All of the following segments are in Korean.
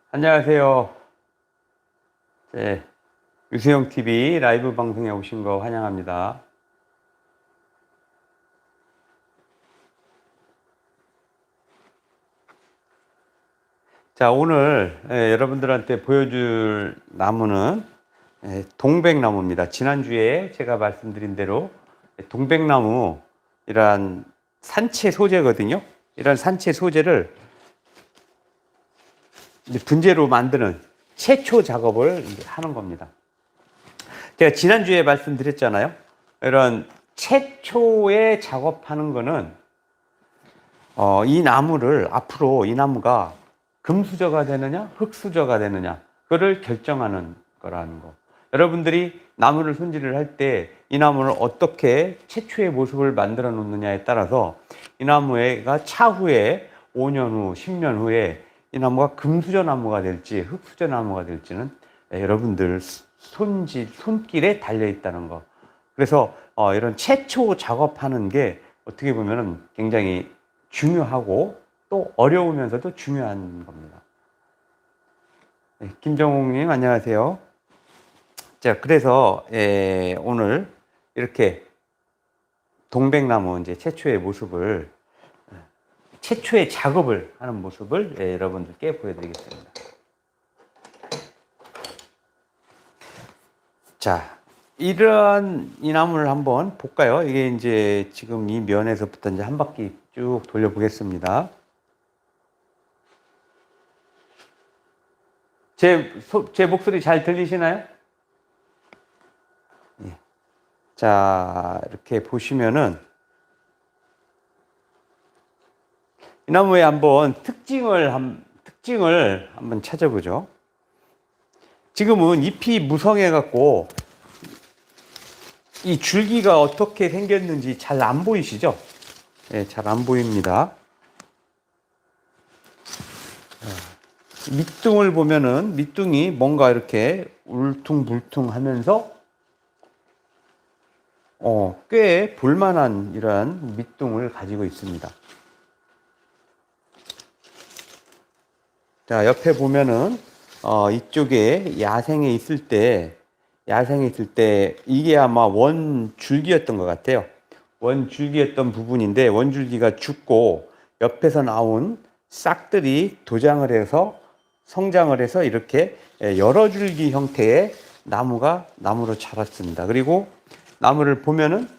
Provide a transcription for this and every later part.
안녕하세요. 네, 유수영 TV 라이브 방송에 오신 거 환영합니다. 자, 오늘 여러분들한테 보여줄 나무는 동백나무입니다. 지난주에 제가 말씀드린 대로 동백나무 이러한 산채 소재거든요. 이런 산채 소재를 이제 분재로 만드는 채초 작업을 하는 겁니다. 제가 지난주에 말씀드렸잖아요. 이런 채초에 작업하는 거는 이 나무를 앞으로 이 나무가 금수저가 되느냐 흙수저가 되느냐 그거를 결정하는 거라는 거. 여러분들이 나무를 손질을 할 때 이 나무를 어떻게 채초의 모습을 만들어 놓느냐에 따라서 이 나무가 차후에 5년 후 10년 후에 이 나무가 금수저 나무가 될지 흙수저 나무가 될지는 여러분들 손길에 달려 있다는 거. 그래서 이런 채초 작업하는 게 어떻게 보면은 굉장히 중요하고 또 어려우면서도 중요한 겁니다. 네, 김정욱님 안녕하세요. 자, 그래서 오늘 이렇게 동백나무 이제 채초의 모습을 채초의 작업을 하는 모습을 여러분들께 보여드리겠습니다. 자, 이러한 이 나무를 한번 볼까요? 이게 이제 지금 이 면에서부터 이제 한 바퀴 쭉 돌려보겠습니다. 제 목소리 잘 들리시나요? 예. 자, 이렇게 보시면은 이 나무의 한번 특징을 한번 찾아보죠. 지금은 잎이 무성해 갖고 이 줄기가 어떻게 생겼는지 잘 안 보이시죠? 네, 잘 안 보입니다. 밑둥을 보면은 밑둥이 뭔가 이렇게 울퉁불퉁 하면서 꽤 볼만한 이러한 밑둥을 가지고 있습니다. 자, 옆에 보면은 이쪽에 야생에 있을 때 이게 아마 원줄기였던 것 같아요. 원줄기였던 부분인데 원줄기가 죽고 옆에서 나온 싹들이 도장을 해서 성장을 해서 이렇게 여러 줄기 형태의 나무로 자랐습니다. 그리고 나무를 보면은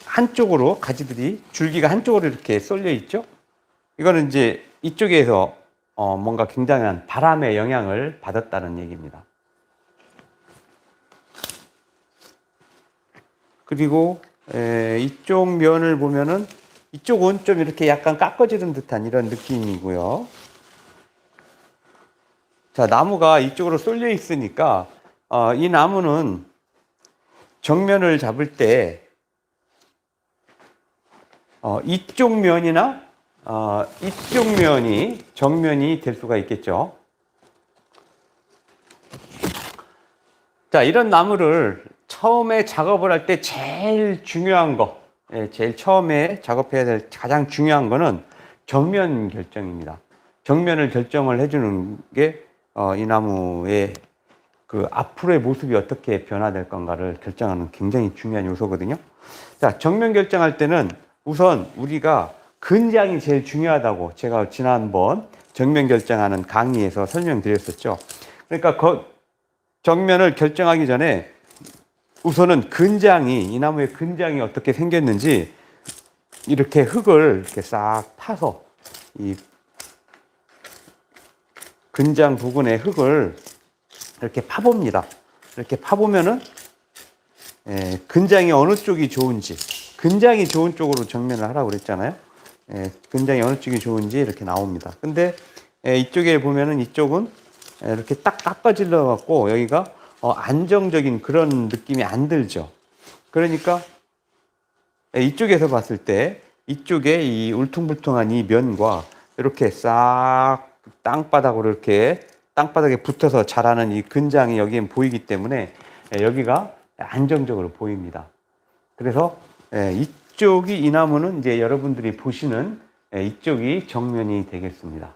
한쪽으로 가지들이 줄기가 한쪽으로 이렇게 쏠려 있죠. 이거는 이제 이쪽에서 뭔가 굉장한 바람의 영향을 받았다는 얘기입니다. 그리고 이쪽 면을 보면은 이쪽은 좀 이렇게 약간 깎아지른 듯한 이런 느낌이고요. 자, 나무가 이쪽으로 쏠려 있으니까 이 나무는 정면을 잡을 때 이쪽 면이나 이쪽 면이 정면이 될 수가 있겠죠. 자, 이런 나무를 처음에 작업을 할 때 제일 중요한 거, 제일 처음에 작업해야 될 가장 중요한 거는 정면 결정입니다. 정면을 결정을 해주는 게 이 나무의 그 앞으로의 모습이 어떻게 변화될 건가를 결정하는 굉장히 중요한 요소거든요. 자, 정면 결정할 때는 우선 우리가 근장이 제일 중요하다고 제가 지난번 정면 결정하는 강의에서 설명드렸었죠. 그러니까 정면을 결정하기 전에 우선은 이 나무의 근장이 어떻게 생겼는지 이렇게 흙을 이렇게 싹 파서 이 근장 부분의 흙을 이렇게 파봅니다. 이렇게 파보면은 근장이 어느 쪽이 좋은지, 근장이 좋은 쪽으로 정면을 하라고 그랬잖아요. 근장이 어느 쪽이 좋은지 이렇게 나옵니다. 근데 이쪽에 보면은 이쪽은 이렇게 딱 깎아질러 갖고 여기가 안정적인 그런 느낌이 안 들죠. 그러니까 이쪽에서 봤을 때 이쪽에 이 울퉁불퉁한 이 면과 이렇게 싹 땅바닥으로 이렇게 땅바닥에 붙어서 자라는 이 근장이 여기에 보이기 때문에 여기가 안정적으로 보입니다. 그래서 이쪽이 이 나무는 이제 여러분들이 보시는 이쪽이 정면이 되겠습니다.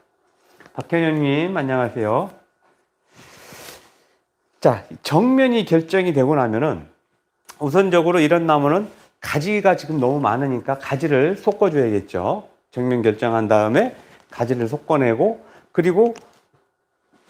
박현영님, 안녕하세요. 자, 정면이 결정이 되고 나면은 우선적으로 이런 나무는 가지가 지금 너무 많으니까 가지를 솎아줘야겠죠. 정면 결정한 다음에 가지를 솎아내고, 그리고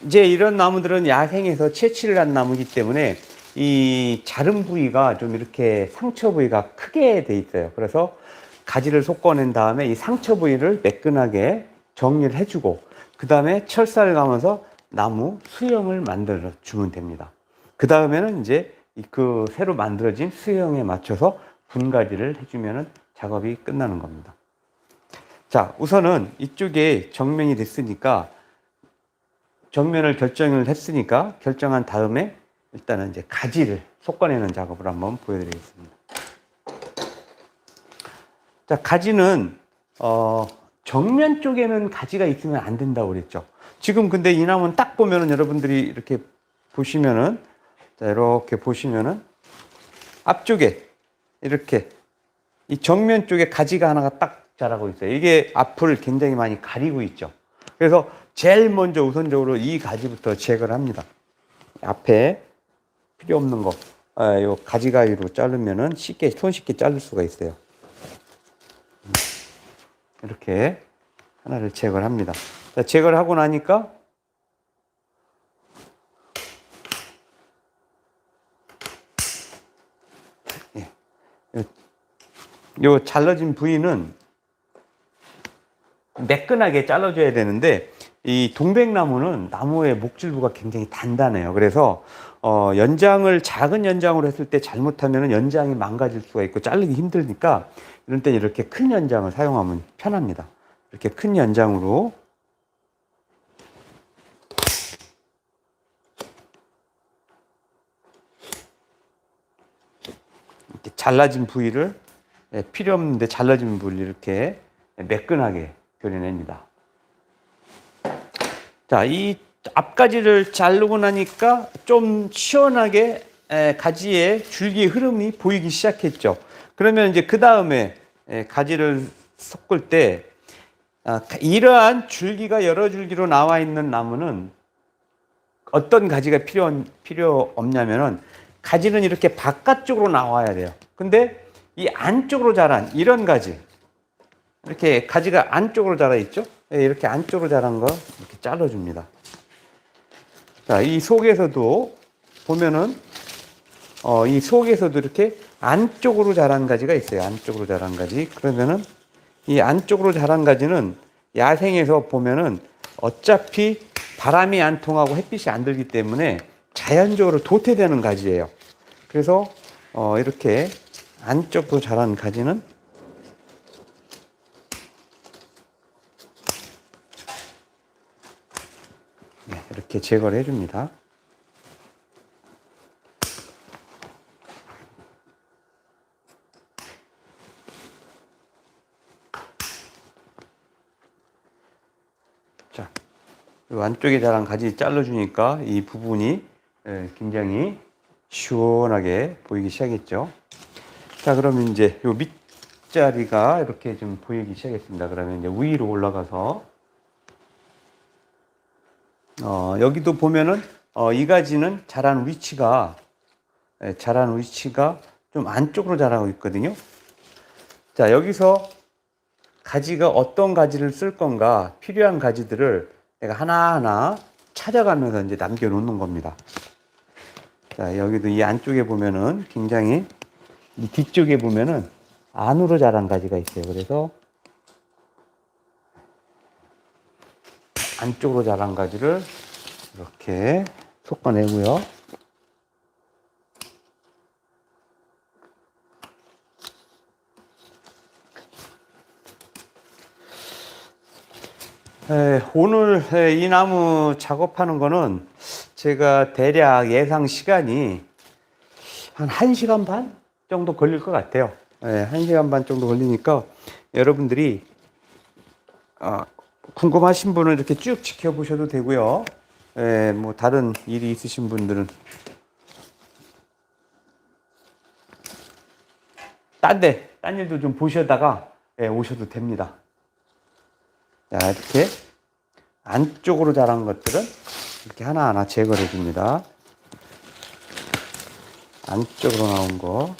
이제 이런 나무들은 야생에서 채취를 한 나무이기 때문에 이 자른 부위가 좀 이렇게 상처 부위가 크게 돼 있어요. 그래서 가지를 솎아낸 다음에 이 상처 부위를 매끈하게 정리를 해주고, 그 다음에 철사를 가면서 나무 수형을 만들어 주면 됩니다. 그 다음에는 이제 그 새로 만들어진 수형에 맞춰서 분가지를 해주면 작업이 끝나는 겁니다. 자, 우선은 이쪽에 정면이 됐으니까, 정면을 결정을 했으니까 결정한 다음에 일단은 이제 가지를 솎아내는 작업을 한번 보여드리겠습니다. 자, 가지는 정면 쪽에는 가지가 있으면 안 된다고 그랬죠. 지금 근데 이 나무는 딱 보면은 여러분들이 이렇게 보시면은, 자, 이렇게 보시면은 앞쪽에 이렇게 이 정면 쪽에 가지가 하나가 딱 자라고 있어요. 이게 앞을 굉장히 많이 가리고 있죠. 그래서 제일 먼저 우선적으로 이 가지부터 제거를 합니다. 앞에 필요 없는 거, 요 가지가위로 자르면은 손쉽게 자를 수가 있어요. 이렇게 하나를 제거를 합니다. 자, 제거를 하고 나니까 요 잘라진 부위는 매끈하게 잘라줘야 되는데, 이 동백나무는 나무의 목줄부가 굉장히 단단해요. 그래서 연장을 작은 연장으로 했을 때 잘못하면 연장이 망가질 수가 있고 자르기 힘드니까 이런 때는 이렇게 큰 연장을 사용하면 편합니다. 이렇게 큰 연장으로 이렇게 잘라진 부위를, 필요 없는데 잘라진 부위를 이렇게 매끈하게 그려냅니다. 자, 이 앞가지를 자르고 나니까 좀 시원하게 가지에 줄기 흐름이 보이기 시작했죠. 그러면 이제 그 다음에 가지를 섞을 때, 이러한 줄기가 여러 줄기로 나와 있는 나무는 어떤 가지가 필요 없냐면은, 가지는 이렇게 바깥쪽으로 나와야 돼요. 근데 이 안쪽으로 자란 이런 가지, 이렇게 가지가 안쪽으로 자라 있죠? 이렇게 안쪽으로 자란 거 이렇게 잘라줍니다. 자, 이 속에서도 보면은, 이 속에서도 이렇게 안쪽으로 자란 가지가 있어요. 안쪽으로 자란 가지. 그러면은 이 안쪽으로 자란 가지는 야생에서 보면은 어차피 바람이 안 통하고 햇빛이 안 들기 때문에 자연적으로 도태되는 가지예요. 그래서 이렇게 안쪽으로 자란 가지는 이렇게 제거를 해줍니다. 자, 이 안쪽에 자란 가지 잘라주니까 이 부분이 굉장히 시원하게 보이기 시작했죠. 자, 그러면 이제 요 밑자리가 이렇게 좀 보이기 시작했습니다. 그러면 이제 위로 올라가서, 여기도 보면은 이 가지는 자란 위치가 좀 안쪽으로 자라고 있거든요. 자, 여기서 가지가 어떤 가지를 쓸 건가, 필요한 가지들을 내가 하나하나 찾아가면서 이제 남겨 놓는 겁니다. 자, 여기도 이 안쪽에 보면은 굉장히, 이 뒤쪽에 보면은 안으로 자란 가지가 있어요. 그래서 안쪽으로 자란 가지를 이렇게 솎아내고요. 오늘 이 나무 작업하는 거는 제가 대략 예상 시간이 한 1시간 반 정도 걸릴 것 같아요. 1시간 반 정도 걸리니까 여러분들이 궁금하신 분은 이렇게 쭉 지켜보셔도 되고요. 뭐 다른 일이 있으신 분들은 딴 일도 좀 보시다가 오셔도 됩니다. 자, 이렇게 안쪽으로 자란 것들은 이렇게 하나하나 제거를 해줍니다. 안쪽으로 나온 거.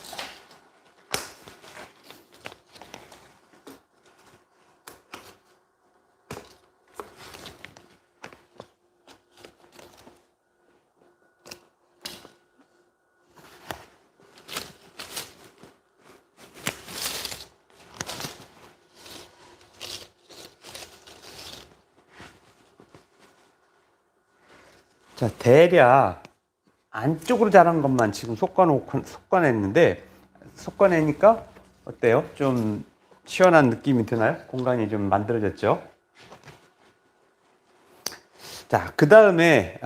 자, 대략 안쪽으로 자란 것만 지금 솎아내니까 어때요? 좀 시원한 느낌이 드나요? 공간이 좀 만들어졌죠? 자, 그 다음에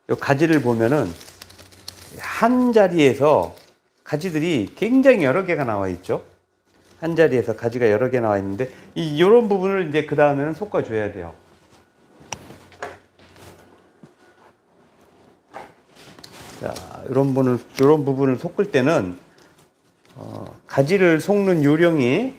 이 가지를 보면은 한 자리에서 가지들이 굉장히 여러 개가 나와 있죠. 한 자리에서 가지가 여러 개 나와 있는데 이런 부분을 이제 그 다음에는 솎아줘야 돼요. 자, 이런 부분을 솎을 때는 가지를 솎는 요령이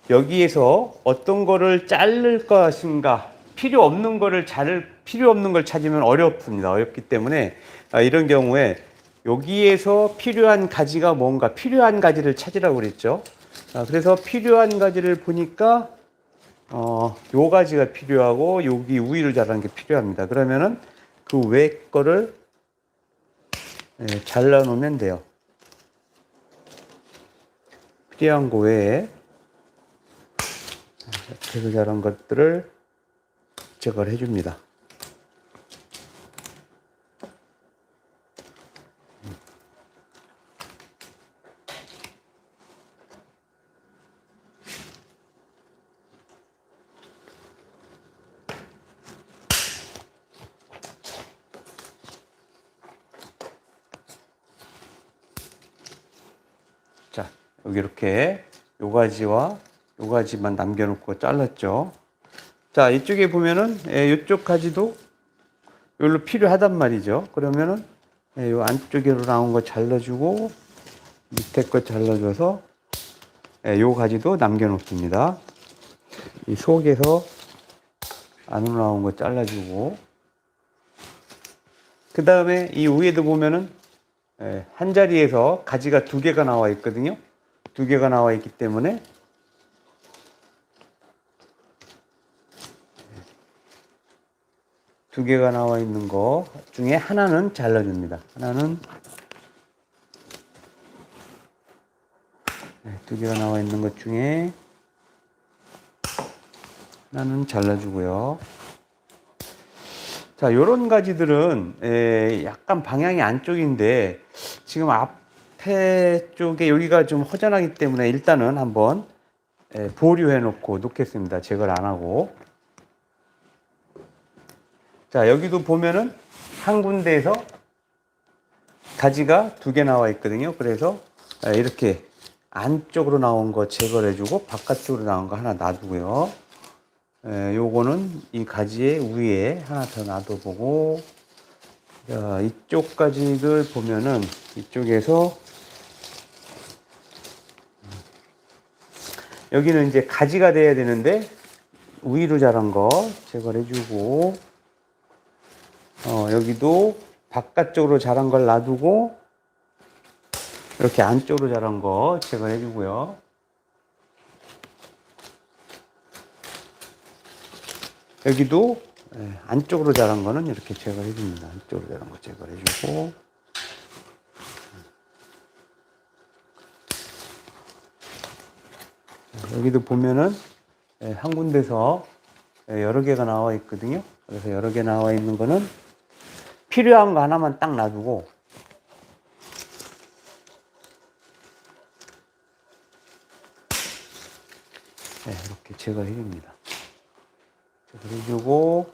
여기에서 어떤 거를 자를 것인가, 필요 없는 걸 찾으면 어렵습니다. 어렵기 때문에 이런 경우에 여기에서 필요한 가지가 뭔가, 필요한 가지를 찾으라고 그랬죠. 그래서 필요한 가지를 보니까 요 가지가 필요하고 여기 우위를 자라는 게 필요합니다. 그러면은 그 외 거를 잘라 놓으면 돼요. 필요한 거 외에 제거 자란 것들을 제거를 해줍니다. 자, 여기 이렇게 요 가지와 요 가지만 남겨놓고 잘랐죠. 자, 이쪽에 보면은 이쪽 가지도 여기로 필요하단 말이죠. 그러면은 요 안쪽으로 나온 거 잘라주고 밑에 거 잘라줘서 요 가지도 남겨놓습니다. 이 속에서 안으로 나온 거 잘라주고 그 다음에 이 위에도 보면은 한 자리에서 가지가 두 개가 나와 있거든요. 두 개가 나와 있기 때문에 두 개가 나와 있는 거 중에 하나는 잘라줍니다. 하나는 두 개가 나와 있는 것 중에 하나는 잘라주고요. 자, 요런 가지들은 약간 방향이 안쪽인데 지금 앞에 쪽에 여기가 좀 허전하기 때문에 일단은 한번 보류해 놓고 놓겠습니다. 제거를 안 하고. 자, 여기도 보면은 한 군데에서 가지가 두 개 나와 있거든요. 그래서 이렇게 안쪽으로 나온 거 제거를 해주고 바깥쪽으로 나온 거 하나 놔두고요. 요거는 이 가지의 위에 하나 더 놔둬보고, 자, 이쪽 가지를 보면은 이쪽에서 여기는 이제 가지가 돼야 되는데 위로 자란 거 제거를 해주고, 여기도 바깥쪽으로 자란 걸 놔두고 이렇게 안쪽으로 자란 거 제거를 해주고요. 여기도 안쪽으로 자란 거는 이렇게 제거를 해줍니다. 안쪽으로 자란 거 제거를 해주고, 여기도 보면은 한 군데서 여러 개가 나와 있거든요. 그래서 여러 개 나와 있는 거는 필요한 거 하나만 딱 놔두고 이렇게 제거해 줍니다. 제거해 주고,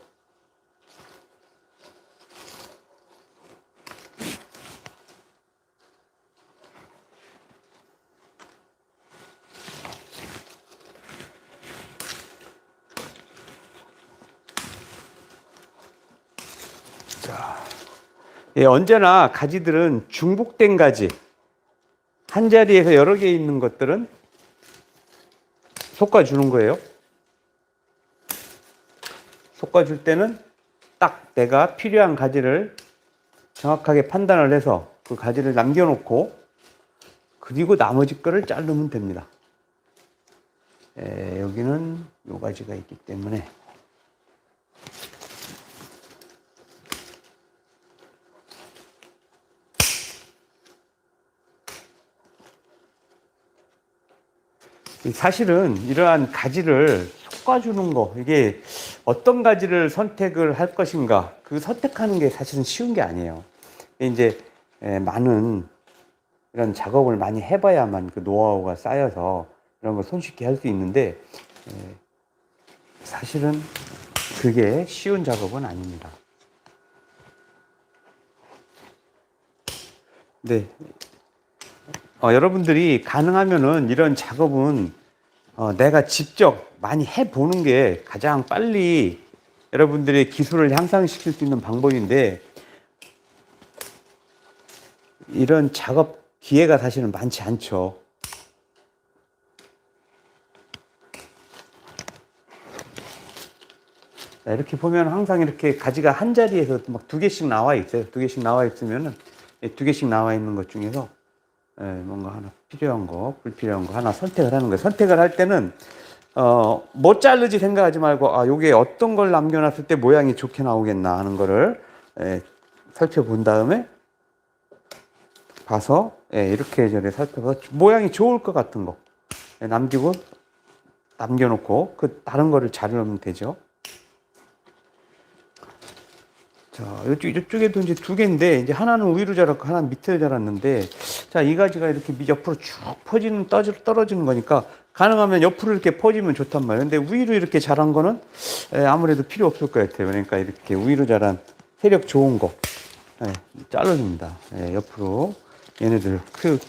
자, 언제나 가지들은 중복된 가지, 한 자리에서 여러 개 있는 것들은 솎아주는 거예요. 솎아줄 때는 딱 내가 필요한 가지를 정확하게 판단을 해서 그 가지를 남겨놓고 그리고 나머지 거를 자르면 됩니다. 여기는 요 가지가 있기 때문에 사실은 이러한 가지를 솎아주는 거, 이게 어떤 가지를 선택을 할 것인가, 그 선택하는 게 사실은 쉬운 게 아니에요. 이제 많은 이런 작업을 많이 해봐야만 그 노하우가 쌓여서 이런 걸 손쉽게 할 수 있는데, 사실은 그게 쉬운 작업은 아닙니다. 네. 여러분들이 가능하면은 이런 작업은 내가 직접 많이 해보는 게 가장 빨리 여러분들의 기술을 향상시킬 수 있는 방법인데, 이런 작업 기회가 사실은 많지 않죠. 이렇게 보면 항상 이렇게 가지가 한 자리에서 막 2개씩 나와 있어요. 2개씩 나와 있으면은 2개씩 나와 있는 것 중에서 뭔가 하나 필요한 거, 불필요한 거 하나 선택을 하는 거예요. 선택을 할 때는 뭐 자르지 생각하지 말고, 요게 어떤 걸 남겨놨을 때 모양이 좋게 나오겠나 하는 거를 살펴본 다음에 봐서 이렇게 저렇게 살펴서 모양이 좋을 것 같은 거 남겨놓고 그 다른 거를 자르면 되죠. 자, 이쪽에도 이제 2개인데, 이제 하나는 위로 자랐고, 하나는 밑에 자랐는데, 자, 이 가지가 이렇게 옆으로 쭉 퍼지는, 떨어지는 거니까, 가능하면 옆으로 이렇게 퍼지면 좋단 말이에요. 근데 위로 이렇게 자란 거는 아무래도 필요 없을 것 같아요. 그러니까 이렇게 위로 자란 세력 좋은 거, 잘라줍니다. 옆으로. 얘네들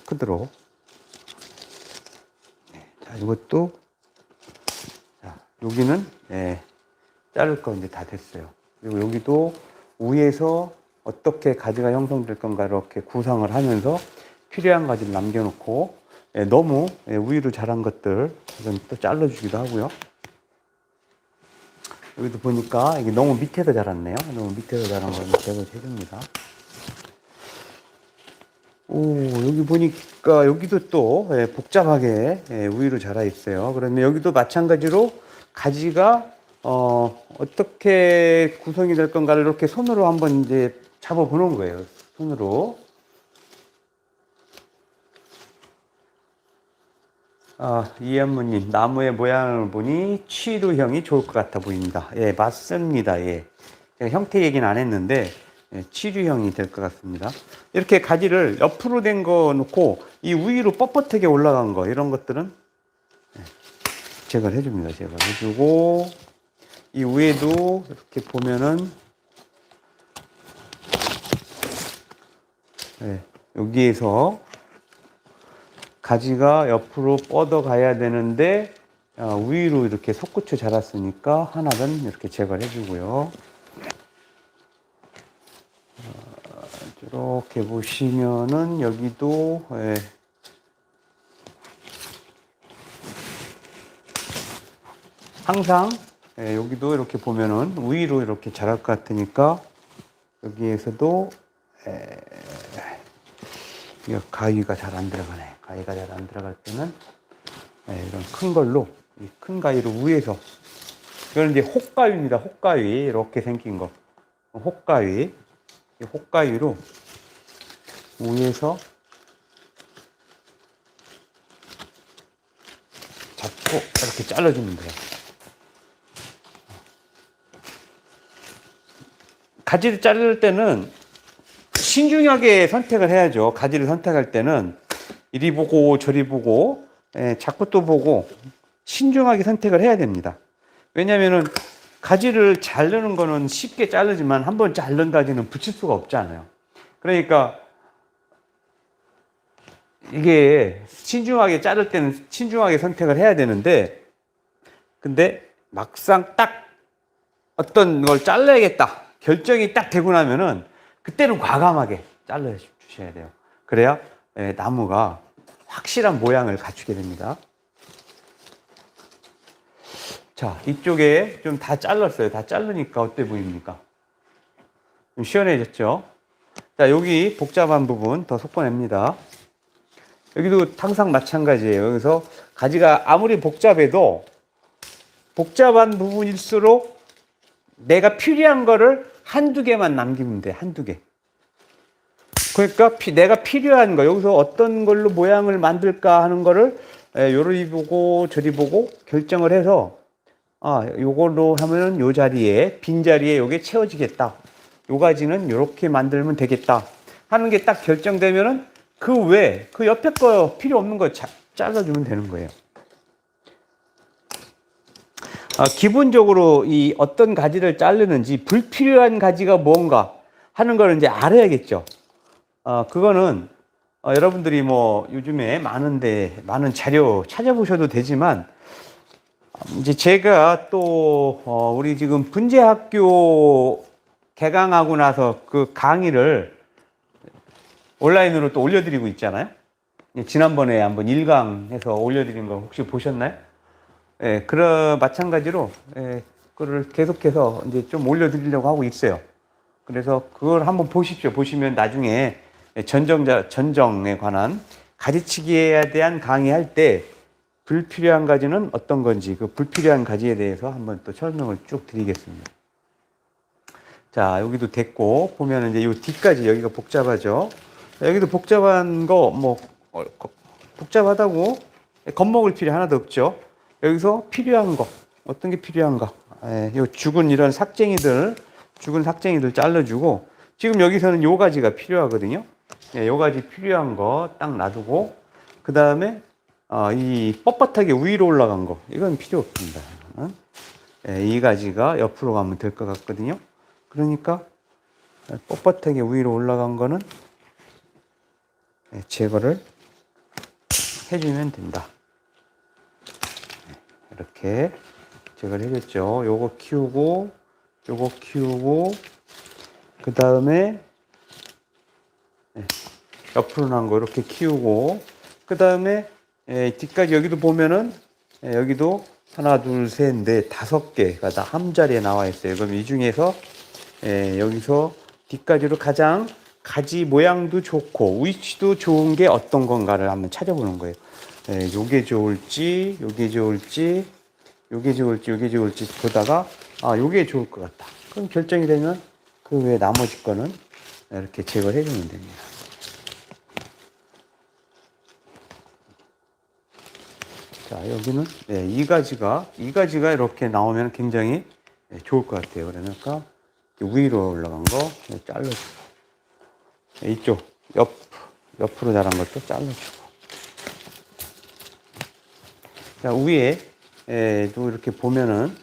크도록. 자, 이것도, 자, 여기는, 자를 거 이제 다 됐어요. 그리고 여기도, 위에서 어떻게 가지가 형성될 건가 이렇게 구상을 하면서 필요한 가지를 남겨놓고, 너무 위로 자란 것들 이건 또 잘라주기도 하고요. 여기도 보니까 이게 너무 밑에서 자랐네요. 너무 밑에서 자란 거는 제거해줍니다. 여기 보니까 여기도 또 복잡하게 위로 자라 있어요. 그러면 여기도 마찬가지로 가지가 어떻게 구성이 될 건가를 이렇게 손으로 한번 이제 잡아 보는 거예요. 손으로. 이현무님, 나무의 모양을 보니 치루형이 좋을 것 같아 보입니다. 예, 맞습니다. 예. 제가 형태 얘기는 안 했는데, 치루형이 될 것 같습니다. 이렇게 가지를 옆으로 된 거 놓고, 이 위로 뻣뻣하게 올라간 거, 이런 것들은 제거를 해줍니다. 제거를 해주고, 이 위에도 이렇게 보면은 여기에서 가지가 옆으로 뻗어 가야 되는데 위로 이렇게 솟구쳐 자랐으니까 하나는 이렇게 제거를 해주고요. 이렇게 보시면은 여기도 항상 여기도 이렇게 보면은 위로 이렇게 자랄 것 같으니까 여기에서도 가위가 잘 안 들어가네. 가위가 잘 안 들어갈 때는 이런 큰 걸로, 이 큰 가위로 위에서, 이건 이제 혹가위입니다. 혹가위. 이렇게 생긴 거. 혹가위. 이 혹가위로 위에서 잡고 이렇게 잘라주면 돼요. 가지를 자를 때는 신중하게 선택을 해야죠. 가지를 선택할 때는 이리 보고 저리 보고 자꾸 또 보고 신중하게 선택을 해야 됩니다. 왜냐하면 가지를 자르는 거는 쉽게 자르지만 한번 자른 가지는 붙일 수가 없잖아요. 그러니까 이게 신중하게 자를 때는 신중하게 선택을 해야 되는데, 근데 막상 딱 어떤 걸 잘라야겠다 결정이 딱 되고 나면은 그때는 과감하게 잘라 주셔야 돼요. 그래야 나무가 확실한 모양을 갖추게 됩니다. 자, 이쪽에 좀 다 잘랐어요. 다 자르니까 어때 보입니까? 좀 시원해졌죠? 자, 여기 복잡한 부분 더 섞어냅니다. 여기도 항상 마찬가지예요. 여기서 가지가 아무리 복잡해도 복잡한 부분일수록 내가 필요한 거를 한두 개만 남기면 돼. 한두 개. 그러니까 내가 필요한 거, 여기서 어떤 걸로 모양을 만들까 하는 거를 요리 보고 저리 보고 결정을 해서 요걸로 하면은 요 자리에, 빈 자리에 요게 채워지겠다. 요 가지는 요렇게 만들면 되겠다. 하는 게 딱 결정되면은 그 외에, 그 옆에 거 필요 없는 거 잘라주면 되는 거예요. 기본적으로 이 어떤 가지를 자르는지 불필요한 가지가 뭔가 하는 거를 이제 알아야겠죠. 그거는 여러분들이 뭐 요즘에 많은 자료 찾아보셔도 되지만 이제 제가 또 우리 지금 분재학교 개강하고 나서 그 강의를 온라인으로 또 올려드리고 있잖아요. 지난번에 한번 1강 해서 올려드린 거 혹시 보셨나요? 예, 마찬가지로, 그거를 계속해서 이제 좀 올려드리려고 하고 있어요. 그래서 그걸 한번 보십시오. 보시면 나중에 전정에 관한 가지치기에 대한 강의할 때 불필요한 가지는 어떤 건지 그 불필요한 가지에 대해서 한번 또 설명을 쭉 드리겠습니다. 자, 여기도 됐고, 보면 이제 요 뒤까지 여기가 복잡하죠. 여기도 복잡한 거, 복잡하다고 겁먹을 필요 하나도 없죠. 여기서 필요한 거, 어떤 게 필요한가. 요 죽은 삭쟁이들 잘라주고, 지금 여기서는 요 가지가 필요하거든요. 요 가지 필요한 거 딱 놔두고, 그 다음에, 이 뻣뻣하게 위로 올라간 거, 이건 필요 없습니다. 이 가지가 옆으로 가면 될 것 같거든요. 그러니까, 뻣뻣하게 위로 올라간 거는 제거를 해주면 된다. 이렇게 제거를 해줬죠. 요거 키우고, 요거 키우고, 그 다음에 옆으로 난 거 이렇게 키우고, 그 다음에 뒤까지 여기도 보면은 여기도 하나, 둘, 셋, 넷, 5개가 다 한 자리에 나와 있어요. 그럼 이 중에서 여기서 뒤까지로 가장 가지 모양도 좋고 위치도 좋은 게 어떤 건가를 한번 찾아보는 거예요. 요게 좋을지, 요게 좋을지, 요게 좋을지, 요게 좋을지 보다가 요게 좋을 것 같다. 그럼 결정이 되면 그 외에 나머지 거는 이렇게 제거를 해주면 됩니다. 자, 여기는 이 가지가 이렇게 나오면 굉장히 좋을 것 같아요. 그러니까 위로 올라간 거 잘라주고, 이쪽 옆으로 자란 것도 잘라주고. 자, 위에도 이렇게 보면은,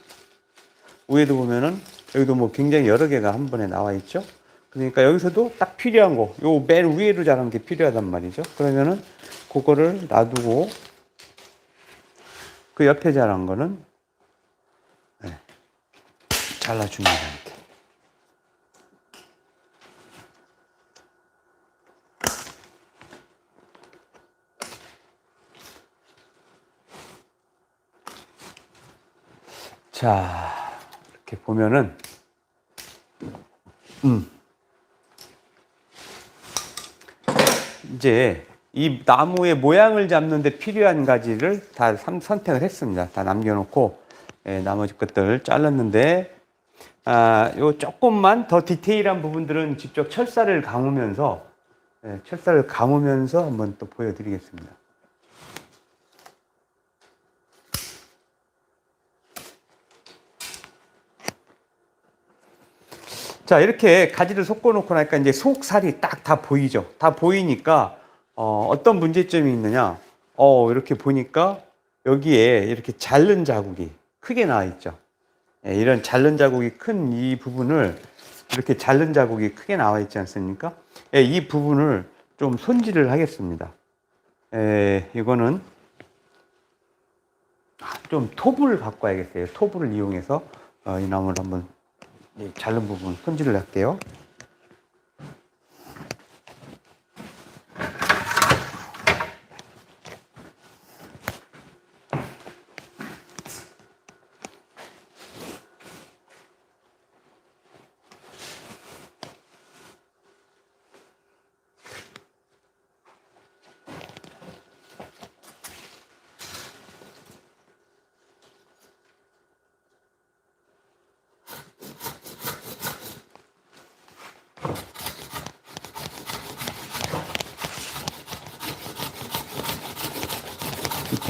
여기도 뭐 굉장히 여러 개가 한 번에 나와 있죠. 그러니까 여기서도 딱 필요한 거, 요 맨 위에로 자란 게 필요하단 말이죠. 그러면은 그거를 놔두고 그 옆에 자란 거는 잘라줍니다. 이렇게. 자, 이렇게 보면은, 이제 이 나무의 모양을 잡는 데 필요한 가지를 다 선택을 했습니다. 다 남겨놓고, 나머지 것들 잘랐는데, 요 조금만 더 디테일한 부분들은 직접 철사를 감으면서 한번 또 보여드리겠습니다. 자, 이렇게 가지를 섞어 놓고 나니까 이제 속살이 딱 다 보이죠. 다 보이니까 어떤 문제점이 있느냐? 이렇게 보니까 여기에 이렇게 자른 자국이 크게 나와 있죠. 이런 자른 자국이 큰 이 부분을, 이렇게 자른 자국이 크게 나와 있지 않습니까? 이 부분을 좀 손질을 하겠습니다. 이거는 좀 톱을 갖고 와야겠어요. 톱을 이용해서 이 나무를 한번 자른 부분 손질을 할게요.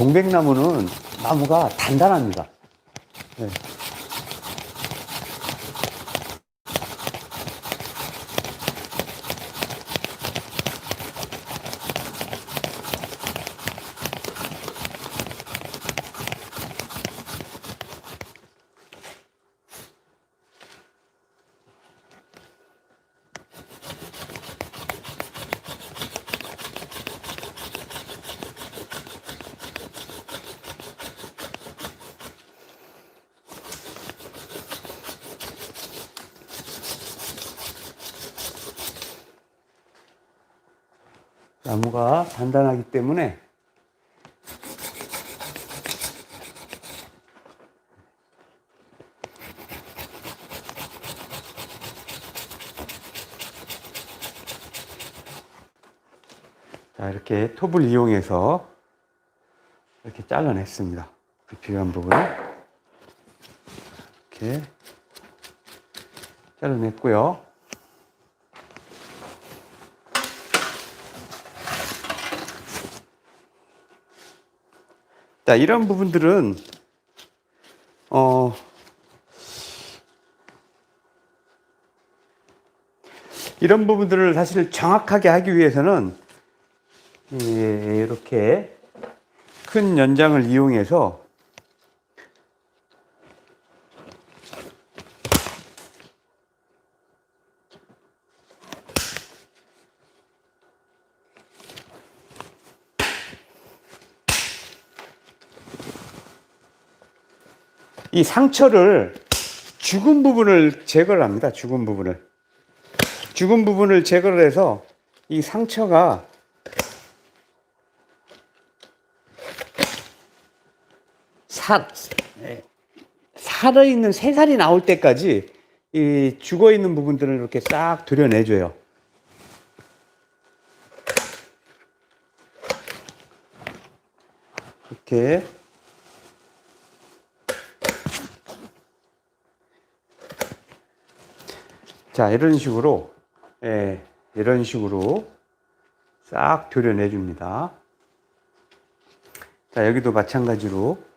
동백나무는 나무가 단단합니다. 네. 나무가 단단하기 때문에 자, 이렇게 톱을 이용해서 이렇게 잘라냈습니다. 불필요한 부분을 이렇게 잘라냈고요. 자, 이런 부분들은 이런 부분들을 사실 정확하게 하기 위해서는 이렇게 큰 연장을 이용해서 이 상처를 죽은 부분을 제거를 합니다. 죽은 부분을 제거를 해서 이 상처가 살아있는 새살이 나올 때까지 이 죽어있는 부분들을 이렇게 싹 도려내줘요. 이렇게 자, 이런 식으로 싹 도려내 줍니다. 자, 여기도 마찬가지로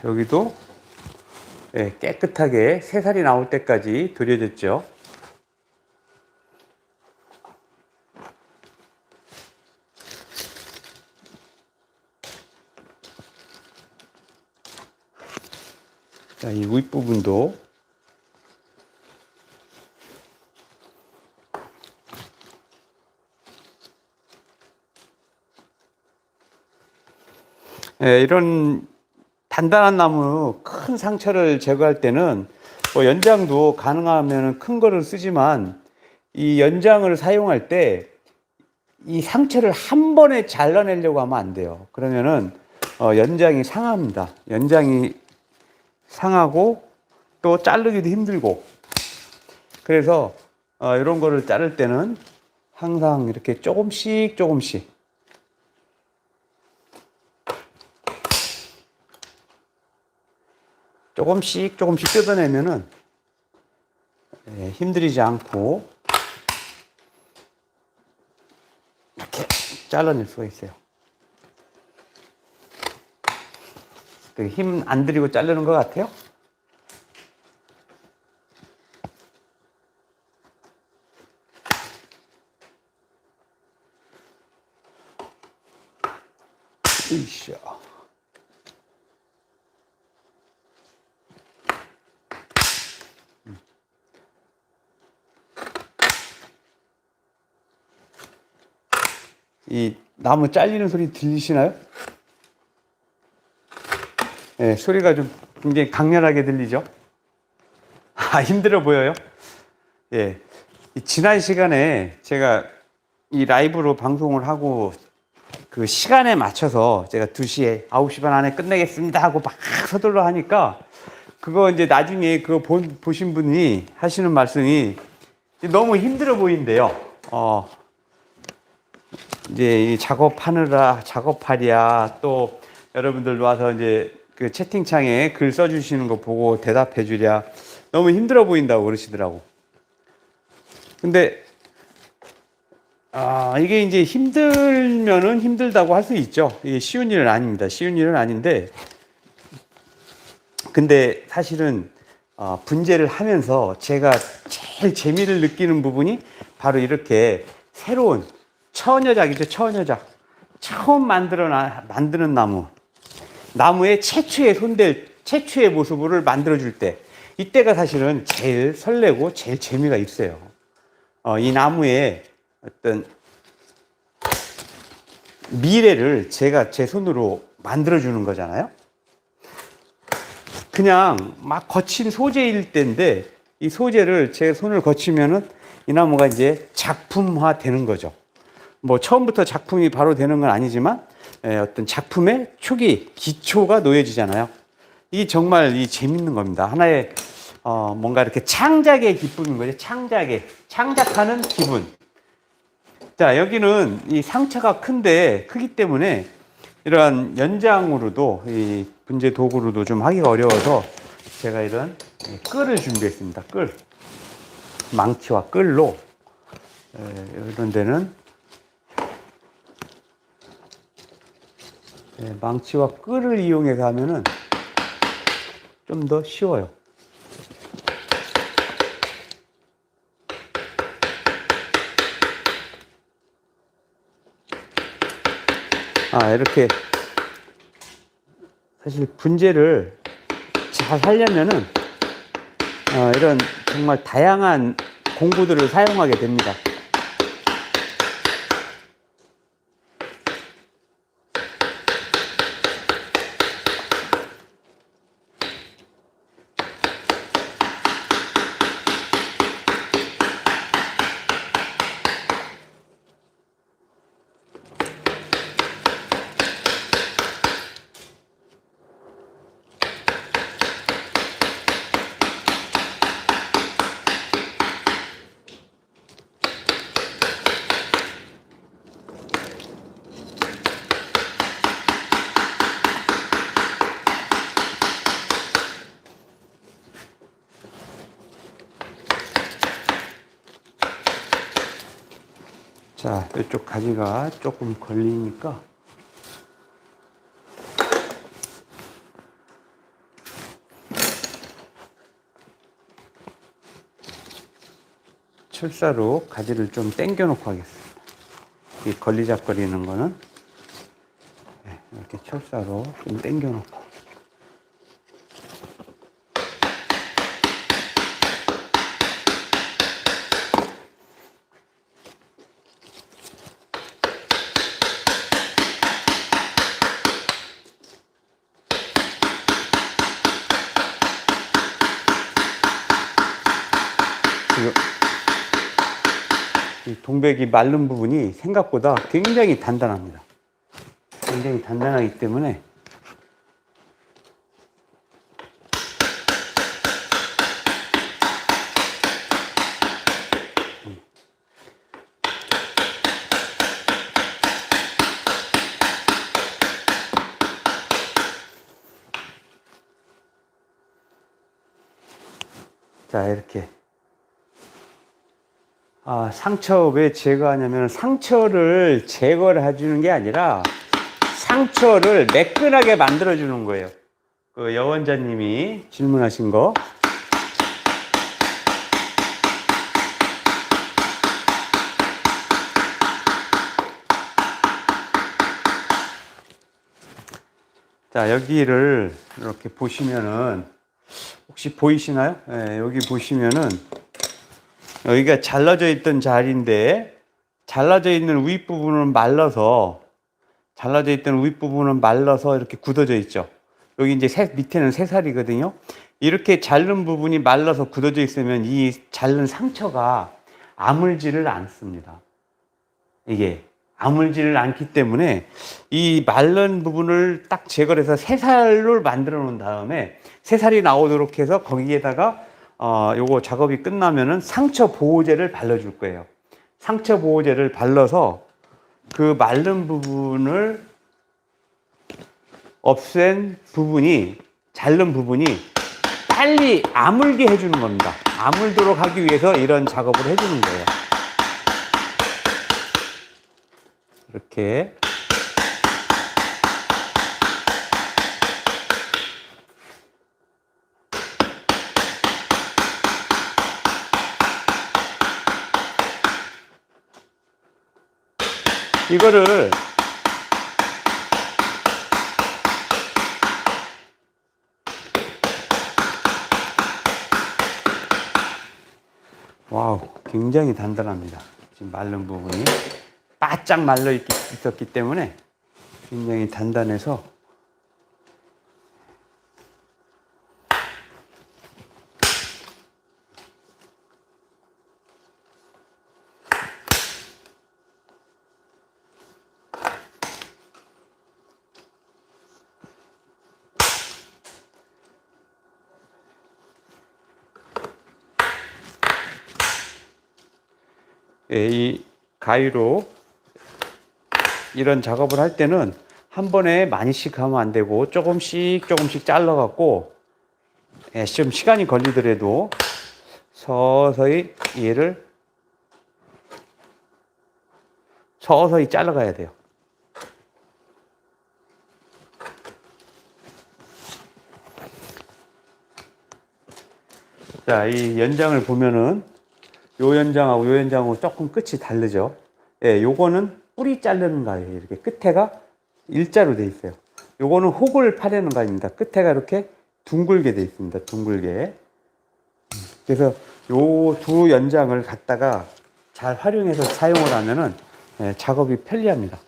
여기도 깨끗하게 새살이 나올 때까지 도려졌죠. 자, 이 윗부분도 이런 단단한 나무 큰 상처를 제거할 때는 뭐 연장도 가능하면 큰 거를 쓰지만 이 연장을 사용할 때 이 상처를 한 번에 잘라내려고 하면 안 돼요. 그러면은 연장이 상합니다. 연장이 상하고 또 자르기도 힘들고, 그래서 이런 거를 자를 때는 항상 이렇게 조금씩 뜯어내면은 힘들이지 않고 이렇게 잘라낼 수가 있어요. 힘 안 들이고 자르는 것 같아요? 으쌰. 이 나무 잘리는 소리 들리시나요? 네, 소리가 좀 굉장히 강렬하게 들리죠? 힘들어 보여요? 예. 지난 시간에 제가 이 라이브로 방송을 하고 그 시간에 맞춰서 제가 2시에 9시 반 안에 끝내겠습니다 하고 막 서둘러 하니까 그거 이제 나중에 그거 보신 분이 하시는 말씀이 너무 힘들어 보인대요. 이제 이 작업하랴 또 여러분들 와서 이제 그 채팅창에 글 써주시는 거 보고 대답해 주랴 너무 힘들어 보인다고 그러시더라고. 근데 이게 이제 힘들면은 힘들다고 할 수 있죠. 이게 쉬운 일은 아닙니다. 쉬운 일은 아닌데 근데 사실은 분재를 하면서 제가 제일 재미를 느끼는 부분이 바로 이렇게 새로운 처녀작이죠. 처녀작. 처음 만드는 나무의 최초의 모습을 만들어줄 때, 이때가 사실은 제일 설레고 제일 재미가 있어요. 이 나무의 어떤 미래를 제가 제 손으로 만들어주는 거잖아요. 그냥 막 거친 소재일 때인데, 이 소재를 제 손을 거치면은 이 나무가 이제 작품화 되는 거죠. 뭐 처음부터 작품이 바로 되는 건 아니지만 어떤 작품의 초기 기초가 놓여지잖아요. 이게 정말 재밌는 겁니다. 하나의 뭔가 이렇게 창작의 기쁨인 거죠. 창작하는 기분. 자, 여기는 이 상처가 크기 때문에 이러한 연장으로도 이 분재 도구로도 좀 하기가 어려워서 제가 이런 끌을 준비했습니다. 끌. 망치와 끌로 이런 데는 망치와 끌을 이용해서 하면은 좀 더 쉬워요. 이렇게 사실 분재를 잘 하려면은 이런 정말 다양한 공구들을 사용하게 됩니다. 자, 이쪽 가지가 조금 걸리니까 철사로 가지를 좀 당겨 놓고 하겠습니다. 이 걸리적거리는 거는 이렇게 철사로 좀 당겨 놓고. 이 동백이 마른 부분이 생각보다 굉장히 단단합니다. 굉장히 단단하기 때문에 자, 이렇게 상처 왜 제거하냐면 상처를 제거를 해주는 게 아니라 상처를 매끈하게 만들어 주는 거예요. 그 여원자님이 질문하신 거. 자, 여기를 이렇게 보시면은 혹시 보이시나요? 네, 여기 보시면은 여기가 잘라져 있던 자리인데 잘라져 있는 윗부분은 말라서 이렇게 굳어져 있죠. 여기 이제 밑에는 새살이거든요. 이렇게 자른 부분이 말라서 굳어져 있으면 이 자른 상처가 아물지를 않습니다. 이게 아물지를 않기 때문에 이 마른 부분을 딱 제거를 해서 새살로 만들어 놓은 다음에 새살이 나오도록 해서 거기에다가 요거 작업이 끝나면은 상처 보호제를 발라줄 거예요. 상처 보호제를 발라서 그 마른 부분을 없앤 부분이, 자른 부분이 빨리 아물게 해주는 겁니다. 아물도록 하기 위해서 이런 작업을 해주는 거예요. 이렇게. 이거를 와우, 굉장히 단단합니다. 지금 마른 부분이 바짝 말라 있었기 때문에 굉장히 단단해서 이 가위로 이런 작업을 할 때는 한 번에 많이씩 하면 안 되고 조금씩 잘라 갖고 좀 시간이 걸리더라도 서서히 얘를 서서히 잘라 가야 돼요. 자, 이 연장을 보면은 요 연장하고 요 연장하고 조금 끝이 다르죠. 예, 요거는 뿌리 자르는 거예요. 이렇게 끝에가 일자로 돼 있어요. 요거는 혹을 파려는 거입니다. 끝에가 이렇게 둥글게 돼 있습니다. 둥글게. 그래서 요 두 연장을 갖다가 잘 활용해서 사용을 하면은 작업이 편리합니다.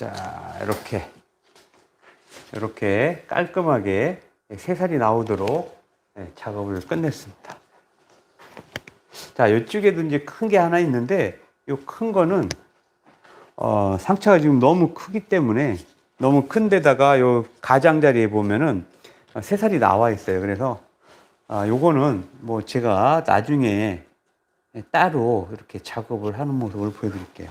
자, 이렇게 깔끔하게 새살이 나오도록 작업을 끝냈습니다. 자, 이쪽에도 이제 큰 게 하나 있는데, 이 큰 거는 상처가 지금 너무 크기 때문에, 너무 큰 데다가 요 가장자리에 보면은 새살이 나와 있어요. 그래서 요거는 뭐 제가 나중에 따로 이렇게 작업을 하는 모습을 보여드릴게요.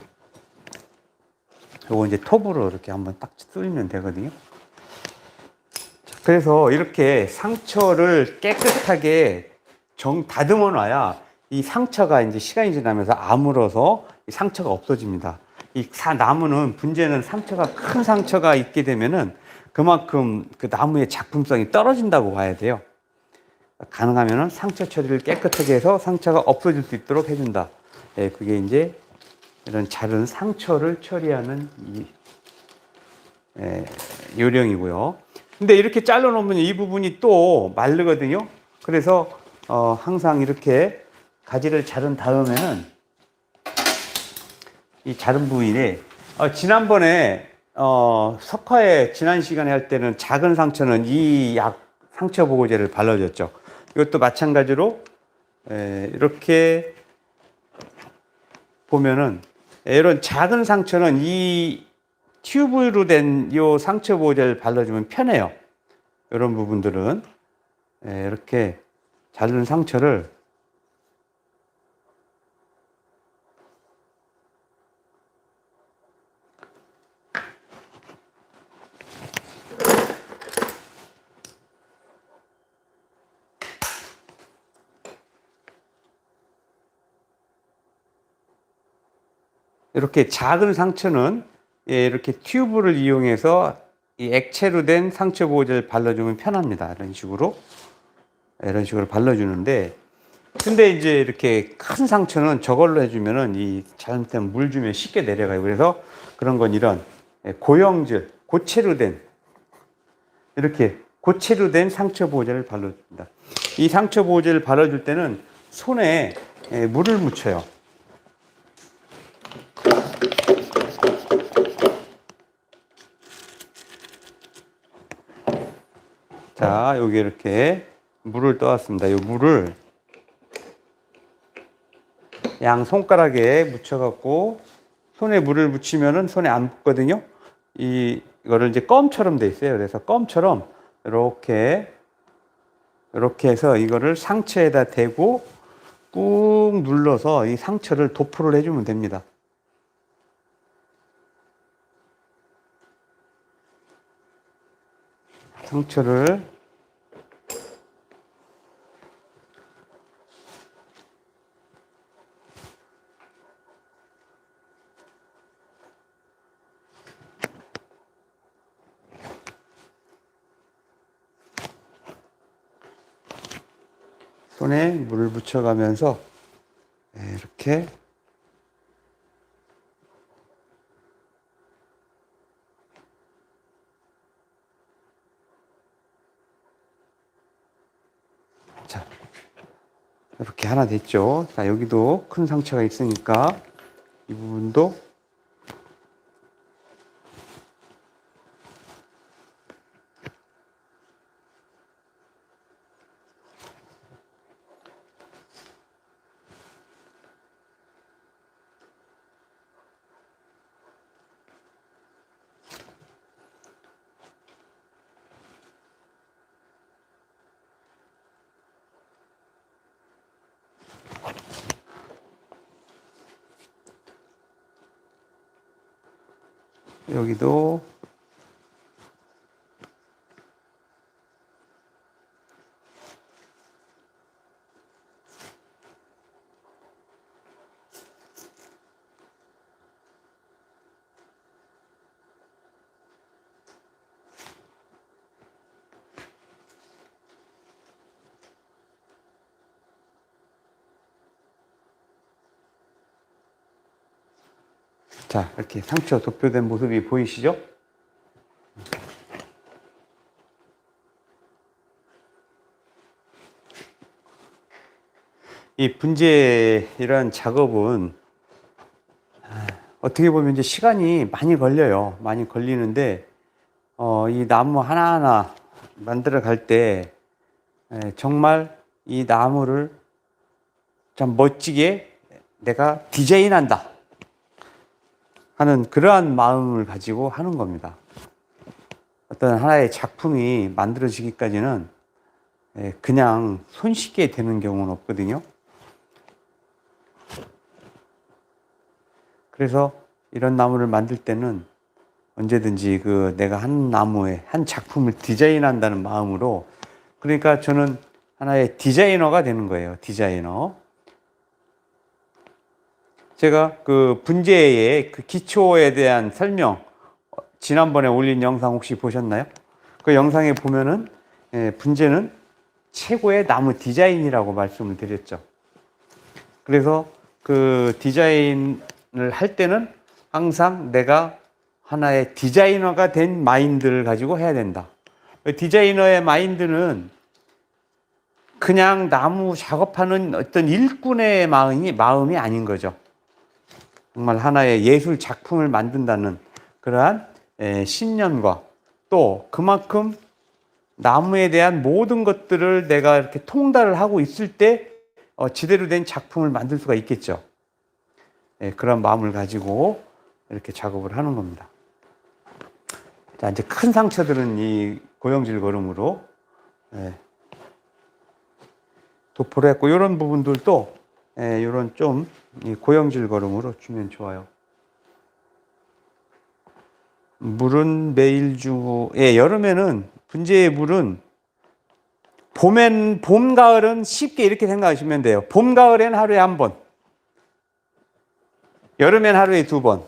요거 이제 톱으로 이렇게 한번 딱 뚫리면 되거든요. 그래서 이렇게 상처를 깨끗하게 다듬어 놔야 이 상처가 이제 시간이 지나면서 아물어서 이 상처가 없어집니다. 이 나무는 문제는 상처가, 큰 상처가 있게 되면은 그만큼 그 나무의 작품성이 떨어진다고 봐야 돼요. 가능하면은 상처 처리를 깨끗하게 해서 상처가 없어질 수 있도록 해준다. 그게 이제 이런 자른 상처를 처리하는 요령이고요. 근데 이렇게 잘라 놓으면 이 부분이 또 마르거든요. 그래서 항상 이렇게 가지를 자른 다음에는 이 자른 부위에 지난번에 석화에 지난 시간에 할 때는 작은 상처는 이 상처 보호제를 발라줬죠. 이것도 마찬가지로 이렇게 보면은 이런 작은 상처는 이 튜브로 된 이 상처 보호제를 발라주면 편해요. 이런 부분들은 이렇게 자른 상처를 이렇게 작은 상처는 이렇게 튜브를 이용해서 이 액체로 된 상처 보호제를 발라주면 편합니다. 이런 식으로 발라주는데, 근데 이제 이렇게 큰 상처는 저걸로 해주면은 이 잘못되면 물 주면 쉽게 내려가요. 그래서 그런 건 이런 고형질, 고체로 된 이렇게 고체로 된 상처 보호제를 발라줍니다. 이 상처 보호제를 발라줄 때는 손에 물을 묻혀요. 자, 여기 이렇게 물을 떠왔습니다. 이 물을 양 손가락에 묻혀갖고 손에 물을 묻히면은 손에 안 붙거든요. 이거를 이제 껌처럼 돼 있어요. 그래서 껌처럼 이렇게 해서 이거를 상처에다 대고 꾹 눌러서 이 상처를 도포를 해주면 됩니다. 상처를 손에 물을 묻혀가면서 이렇게 자, 이렇게 하나 됐죠. 자, 여기도 큰 상처가 있으니까 이 부분도 여기도 자, 이렇게 상처 도표된 모습이 보이시죠? 이 분재 이런 작업은 어떻게 보면 이제 시간이 많이 걸려요. 많이 걸리는데 이 나무 하나하나 만들어 갈 때 정말 이 나무를 참 멋지게 내가 디자인한다 하는 그러한 마음을 가지고 하는 겁니다. 어떤 하나의 작품이 만들어지기까지는 그냥 손쉽게 되는 경우는 없거든요. 그래서 이런 나무를 만들 때는 언제든지 내가 한 나무에 한 작품을 디자인한다는 마음으로, 그러니까 저는 하나의 디자이너가 되는 거예요. 디자이너. 제가 그 분재의 그 기초에 대한 설명, 지난번에 올린 영상 혹시 보셨나요? 그 영상에 보면은 분재는 최고의 나무 디자인이라고 말씀을 드렸죠. 그래서 그 디자인을 할 때는 항상 내가 하나의 디자이너가 된 마인드를 가지고 해야 된다. 디자이너의 마인드는 그냥 나무 작업하는 어떤 일꾼의 마음이 아닌 거죠. 정말 하나의 예술 작품을 만든다는 그러한 신념과 또 그만큼 나무에 대한 모든 것들을 내가 이렇게 통달을 하고 있을 때 제대로 된 작품을 만들 수가 있겠죠. 그런 마음을 가지고 이렇게 작업을 하는 겁니다. 자, 이제 큰 상처들은 이 고형질 거름으로 도포를 했고, 이런 부분들도 이런 좀 고형질 거름으로 주면 좋아요. 물은 매일 주고, 여름에는 분재의 물은 봄, 가을은 쉽게 이렇게 생각하시면 돼요. 봄, 가을엔 하루에 한 번. 여름엔 하루에 2번,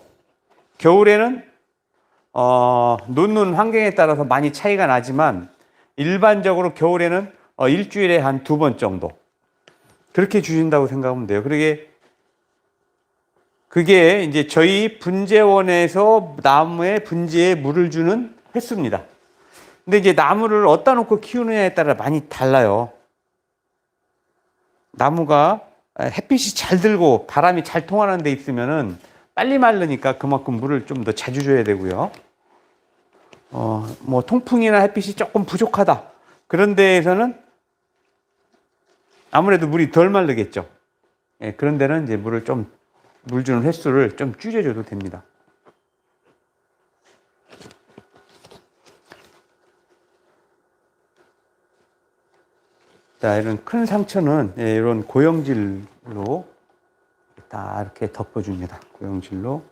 겨울에는 놓는 환경에 따라서 많이 차이가 나지만 일반적으로 겨울에는 일주일에 한 2번 정도 그렇게 주신다고 생각하면 돼요. 그게 이제 저희 분재원에서 나무에 분재에 물을 주는 횟수입니다. 근데 이제 나무를 어디다 놓고 키우느냐에 따라 많이 달라요. 나무가 햇빛이 잘 들고 바람이 잘 통하는 데 있으면은 빨리 마르니까 그만큼 물을 좀 더 자주 줘야 되고요. 뭐 통풍이나 햇빛이 조금 부족하다. 그런 데에서는 아무래도 물이 덜 마르겠죠. 예, 그런 데는 이제 물 주는 횟수를 좀 줄여줘도 됩니다. 자, 이런 큰 상처는 이런 고영질로 다 이렇게 덮어줍니다. 고영질로.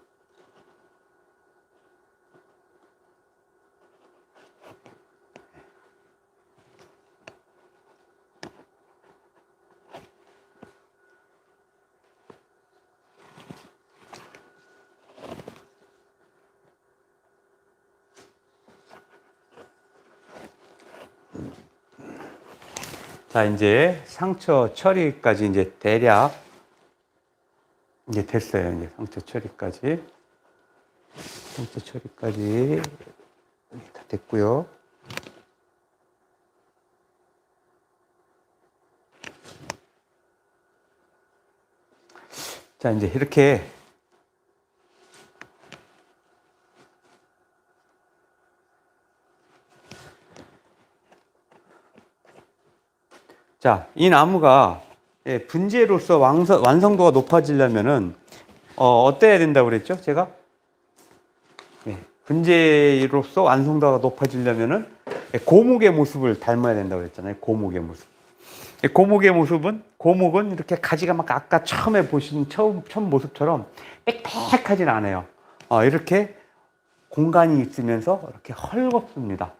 자, 이제 상처 처리까지 이제 대략 이제 됐어요. 이제 상처 처리까지 다 됐고요. 자, 이제 이렇게 자, 이 나무가 분재로서 완성도가 높아지려면은 어때야 된다고 그랬죠? 제가 분재로서 완성도가 높아지려면은 고목의 모습을 닮아야 된다고 그랬잖아요. 고목의 모습. 고목은 이렇게 가지가 막 아까 처음에 보신 처음 모습처럼 빽빽하진 않아요. 이렇게 공간이 있으면서 이렇게 헐겁습니다.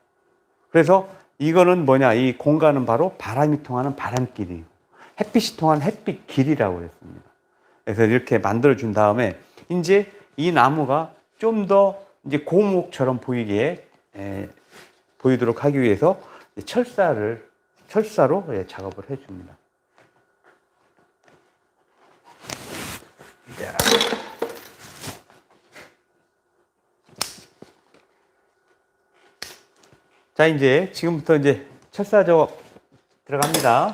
그래서 이거는 뭐냐? 이 공간은 바로 바람이 통하는 바람길이고 햇빛이 통하는 햇빛길이라고 했습니다. 그래서 이렇게 만들어 준 다음에 이제 이 나무가 좀 더 이제 고목처럼 보이도록 하기 위해서 철사로 작업을 해줍니다. 자, 이제 지금부터 이제 철사 작업 들어갑니다.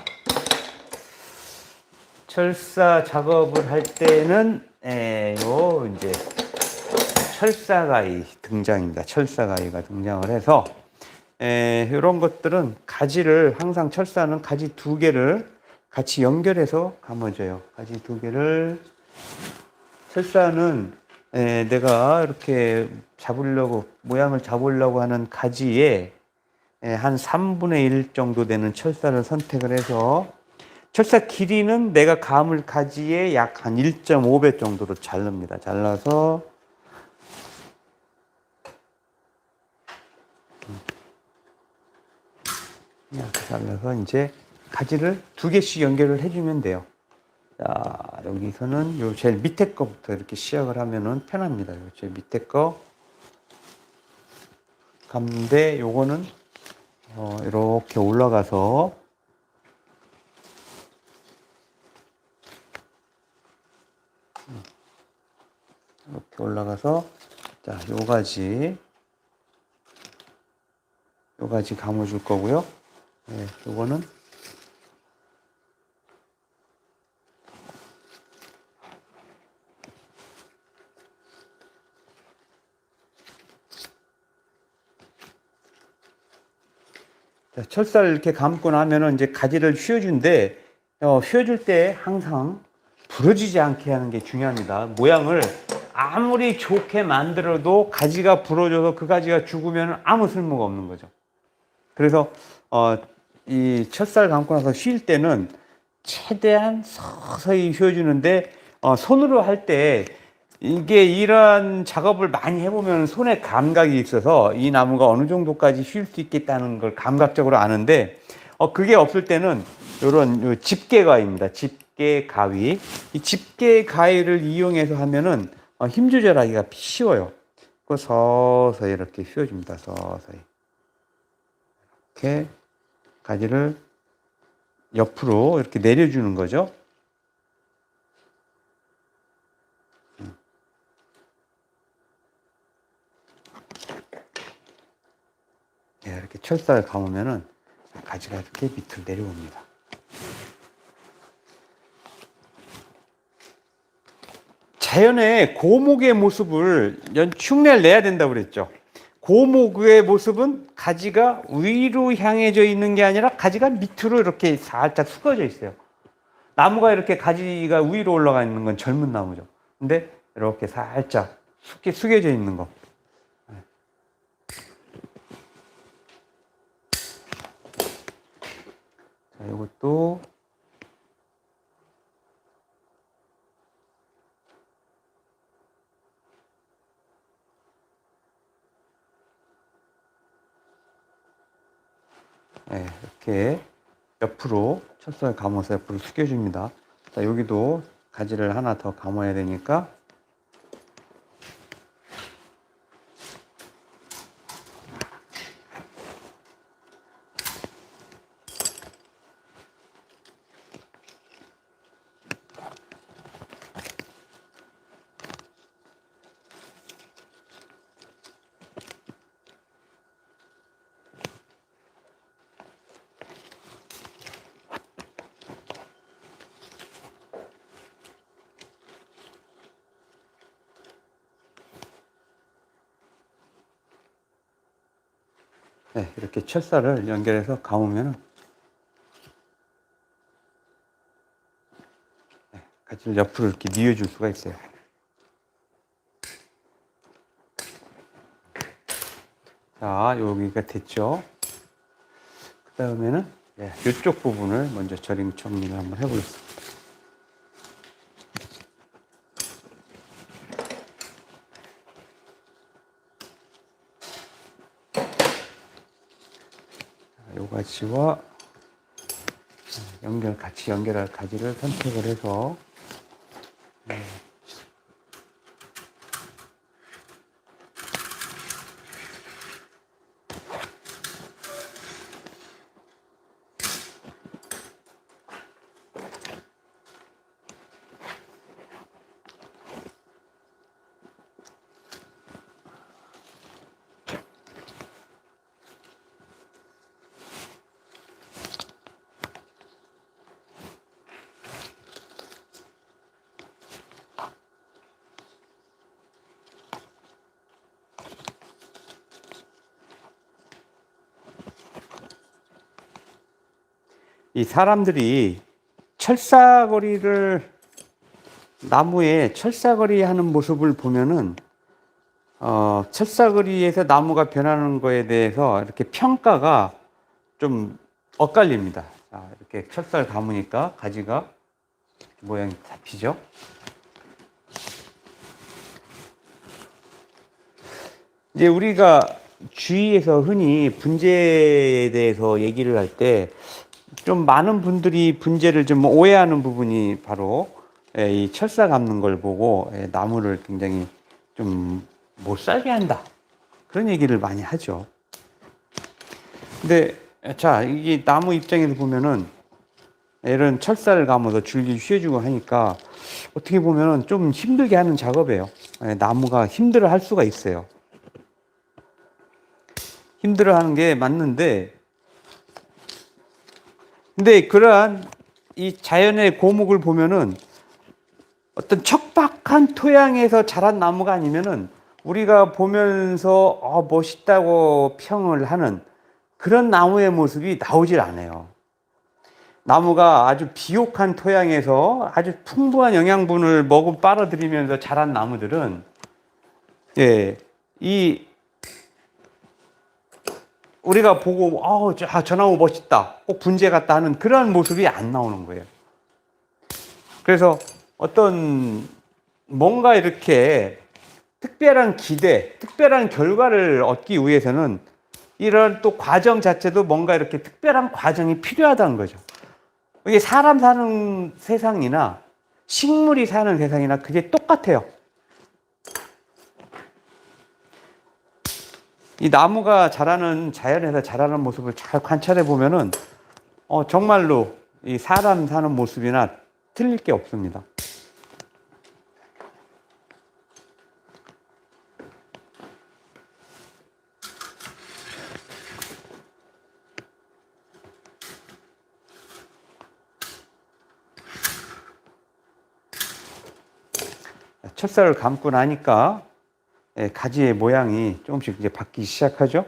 철사 작업을 할 때는 이제 철사가위 등장입니다. 철사가위가 등장을 해서 이런 것들은 가지를 항상 철사는 가지 2개를 같이 연결해서 감아줘요. 가지 2개를 철사는 내가 이렇게 모양을 잡으려고 하는 가지에 한 3분의 1 정도 되는 철사를 선택을 해서 철사 길이는 내가 감을 가지에 약 한 1.5배 정도로 자릅니다. 잘라서 이렇게 잘라서 이제 가지를 2개씩 연결을 해주면 돼요. 자, 여기서는 요 제일 밑에 거부터 이렇게 시작을 하면은 편합니다. 요 제일 밑에 거 감는데 요거는 이렇게 올라가서 이렇게 올라가서 자, 요 가지 감아줄 거고요. 요거는 철사를 이렇게 감고 나면은 이제 가지를 휘어준데, 휘어줄 때 항상 부러지지 않게 하는 게 중요합니다. 모양을 아무리 좋게 만들어도 가지가 부러져서 그 가지가 죽으면 아무 쓸모가 없는 거죠. 그래서, 이 철사를 감고 나서 휘일 때는 최대한 서서히 휘어주는데, 손으로 할 때 이게 이런 작업을 많이 해보면 손에 감각이 있어서 이 나무가 어느 정도까지 휘울 수 있겠다는 걸 감각적으로 아는데 그게 없을 때는 이런 집게가입니다. 집게 가위. 이 집게 가위를 이용해서 하면은 힘 조절하기가 쉬워요. 그 서서히 이렇게 휘어줍니다. 서서히. 이렇게 가지를 옆으로 이렇게 내려주는 거죠. 네, 이렇게 철사를 감으면은 가지가 이렇게 밑으로 내려옵니다. 자연의 고목의 모습을 흉내를 내야 된다고 그랬죠. 고목의 모습은 가지가 위로 향해져 있는 게 아니라 가지가 밑으로 이렇게 살짝 숙어져 있어요. 나무가 이렇게 가지가 위로 올라가 있는 건 젊은 나무죠. 근데 이렇게 살짝 숙여져 있는 거. 자, 이것도 네, 이렇게 옆으로 철사를 감아서 옆으로 숙여줍니다. 자, 여기도 가지를 하나 더 감아야 되니까 네, 이렇게 철사를 연결해서 감으면 네, 가지를 옆으로 이렇게 뉘어줄 수가 있어요. 자, 여기가 됐죠. 그 다음에는 네, 이쪽 부분을 먼저 저림 정리를 한번 해보겠습니다. 요 가지와 같이 연결할 가지를 선택을 해서 이 사람들이 나무에 철사거리 하는 모습을 보면은 철사거리에서 나무가 변하는 거에 대해서 이렇게 평가가 좀 엇갈립니다. 자, 이렇게 철사를 감으니까 가지가 모양이 잡히죠. 이제 우리가 주위에서 흔히 분재에 대해서 얘기를 할 때 좀 많은 분들이 분재를 좀 오해하는 부분이 바로 이 철사 감는 걸 보고 나무를 굉장히 좀 못 살게 한다. 그런 얘기를 많이 하죠. 근데 자, 이게 나무 입장에서 보면은 이런 철사를 감아서 줄기 휘어주고 하니까 어떻게 보면은 좀 힘들게 하는 작업이에요. 나무가 힘들어 할 수가 있어요. 힘들어 하는 게 맞는데, 근데 그러한 이 자연의 고목을 보면은 어떤 척박한 토양에서 자란 나무가 아니면은 우리가 보면서 멋있다고 평을 하는 그런 나무의 모습이 나오질 않아요. 나무가 아주 비옥한 토양에서 아주 풍부한 영양분을 빨아들이면서 자란 나무들은 우리가 보고 저 나무 멋있다, 꼭 분재 같다 하는 그런 모습이 안 나오는 거예요. 그래서 어떤 뭔가 이렇게 특별한 특별한 결과를 얻기 위해서는 이런 또 과정 자체도 뭔가 이렇게 특별한 과정이 필요하다는 거죠. 이게 사람 사는 세상이나 식물이 사는 세상이나 그게 똑같아요. 이 나무가 자라는, 자연에서 자라는 모습을 잘 관찰해 보면은 정말로 이 사람 사는 모습이나 틀릴 게 없습니다. 철사를 감고 나니까 가지의 모양이 조금씩 이제 바뀌기 시작하죠.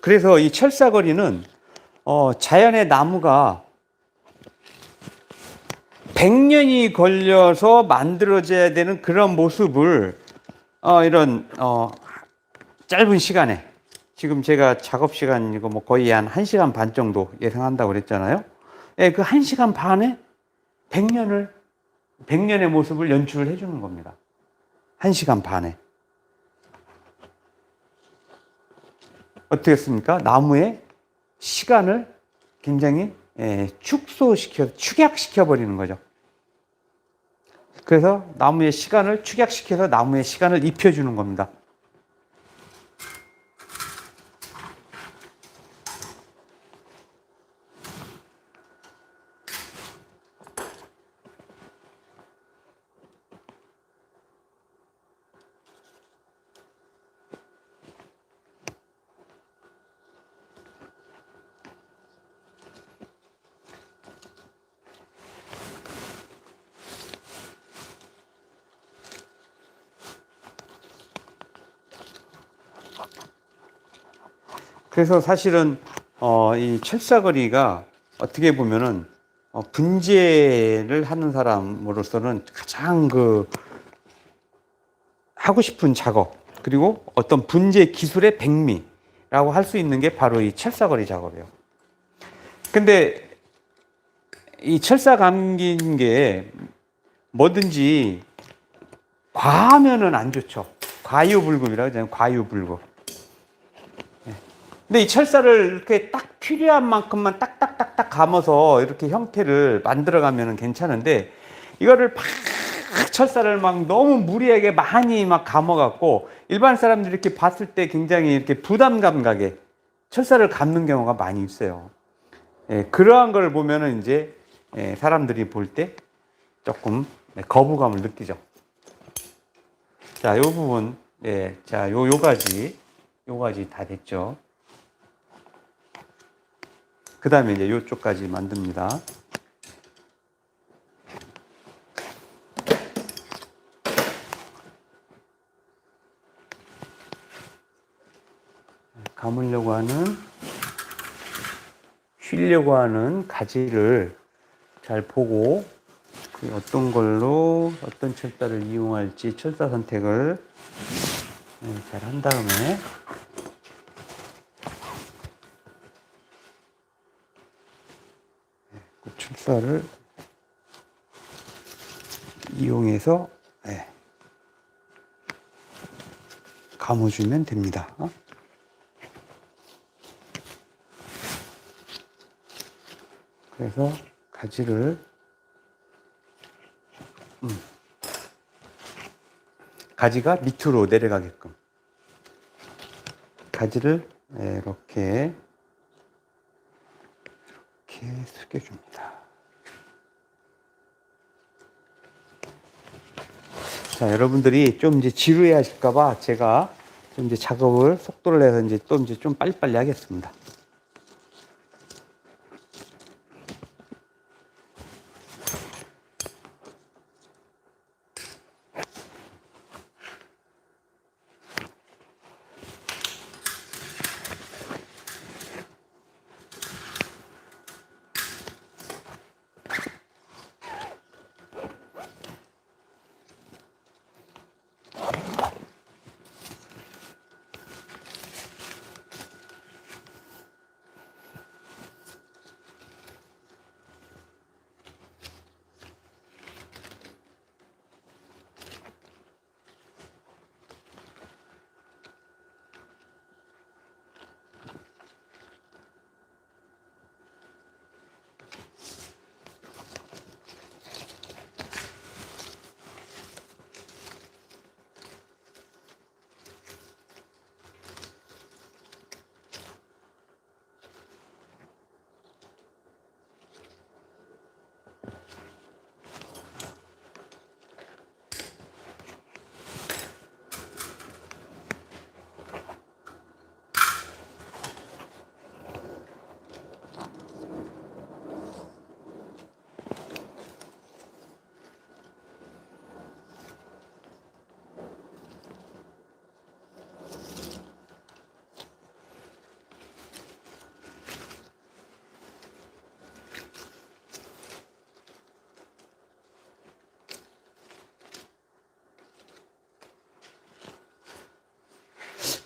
그래서 이 철사거리는 자연의 나무가 100년이 걸려서 만들어져야 되는 그런 모습을 이런 짧은 시간에, 지금 제가 작업 시간 이거 뭐 거의 한 1시간 반 정도 예상한다고 그랬잖아요. 예, 그 1시간 반에 100년의 모습을 연출을 해주는 겁니다. 1시간 반에. 어떻겠습니까? 나무의 시간을 굉장히 축약시켜 버리는 거죠. 그래서 나무의 시간을 축약시켜서 나무의 시간을 입혀주는 겁니다. 그래서 사실은 이 철사거리가 어떻게 보면은 분재를 하는 사람으로서는 가장 하고 싶은 작업, 그리고 어떤 분재 기술의 백미라고 할 수 있는 게 바로 이 철사거리 작업이에요. 근데 이 철사 감긴 게 뭐든지 과하면은 안 좋죠. 과유불급이라고 하잖아요. 과유불급. 근데 이 철사를 이렇게 딱 필요한 만큼만 딱딱딱딱 감아서 이렇게 형태를 만들어가면 괜찮은데, 이거를 막 철사를 막 너무 무리하게 많이 막 감아갖고 일반 사람들이 이렇게 봤을 때 굉장히 이렇게 부담감 가게 철사를 감는 경우가 많이 있어요. 그러한 걸 보면은 이제 사람들이 볼 때 조금 거부감을 느끼죠. 자, 요 부분, 자, 요 가지 다 됐죠. 그 다음에 이제 요쪽까지 만듭니다. 감으려고 하는, 휘려고 하는 가지를 잘 보고 어떤 걸로 어떤 철사를 이용할지 철사 선택을 잘 한 다음에 그 철사를 이용해서 감아주면 됩니다. 그래서 가지를 가지가 밑으로 내려가게끔 가지를 이렇게 숙여줍니다. 자, 여러분들이 좀 이제 지루해 하실까봐 제가 좀 이제 작업을 속도를 내서 이제 또 이제 좀 빨리빨리 하겠습니다.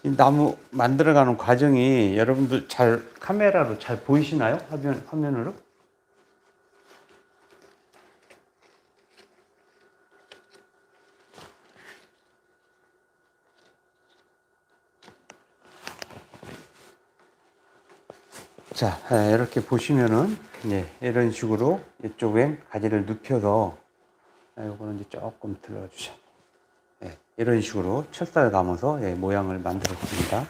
이 나무 만들어가는 과정이 여러분들 잘 카메라로 잘 보이시나요? 화면으로? 자, 이렇게 보시면은, 이런 식으로 이쪽에 가지를 눕혀서, 요거는 이제 조금 들어주셔. 이런 식으로 철사를 감아서 모양을 만들었습니다.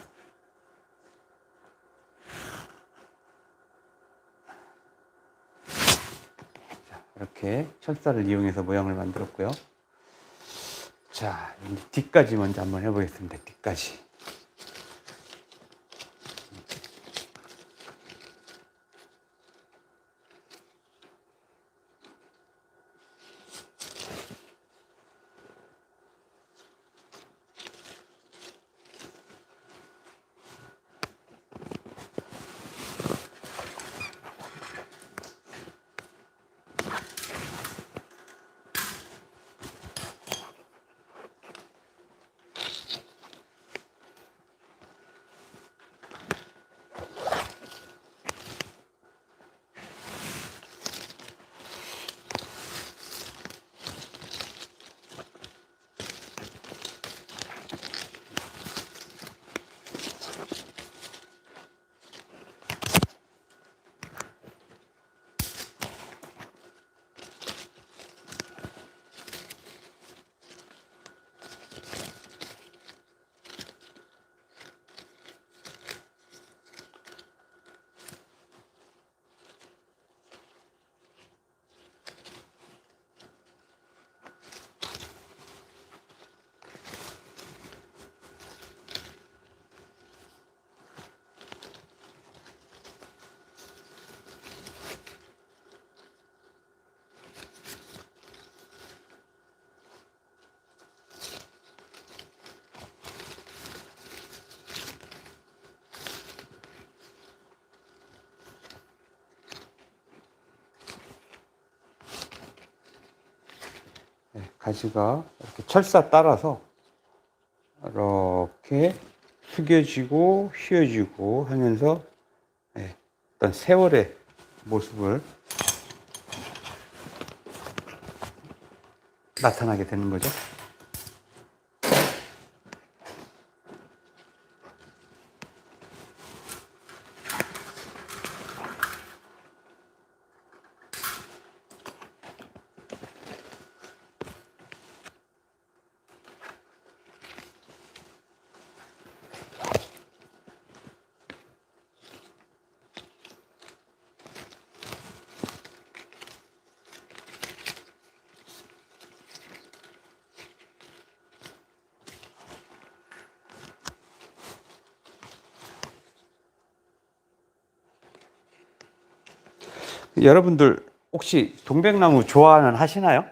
자, 이렇게 철사를 이용해서 모양을 만들었고요. 자, 뒤까지 먼저 한번 해보겠습니다. 뒤까지. 가지가 이렇게 철사 따라서 이렇게 숙여지고 휘어지고 하면서 어떤 세월의 모습을 나타나게 되는 거죠. 여러분들 혹시 동백나무 좋아는 하시나요?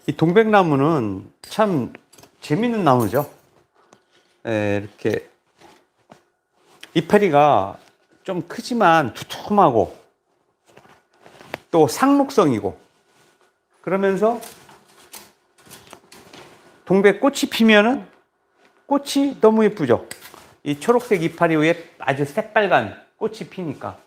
이 동백나무는 참 재밌는 나무죠. 이렇게 이파리가 좀 크지만 두툼하고 또 상록성이고, 그러면서 동백꽃이 피면은 꽃이 너무 예쁘죠. 이 초록색 이파리 위에 아주 새빨간 꽃이 피니까.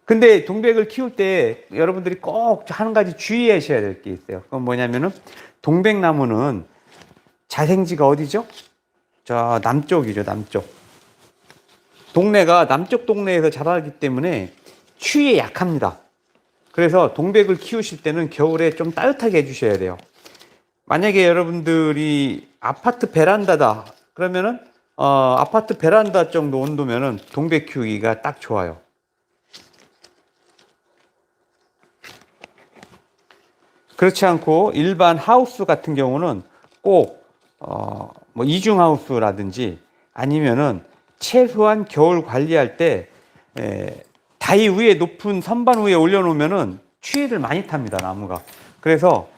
근데 동백을 키울 때 여러분들이 꼭 한 가지 주의하셔야 될 게 있어요. 그건 뭐냐면은 동백나무는 자생지가 어디죠? 저 남쪽이죠, 남쪽. 동네가 남쪽 동네에서 자라기 때문에 추위에 약합니다. 그래서 동백을 키우실 때는 겨울에 좀 따뜻하게 해주셔야 돼요. 만약에 여러분들이 아파트 베란다다 그러면은 아파트 베란다 정도 온도면은 동백 키우기가 딱 좋아요. 그렇지 않고 일반 하우스 같은 경우는 꼭 뭐 이중 하우스라든지 아니면은 최소한 겨울 관리할 때 다이 위에 높은 선반 위에 올려놓으면은 추위를 많이 탑니다, 나무가. 그래서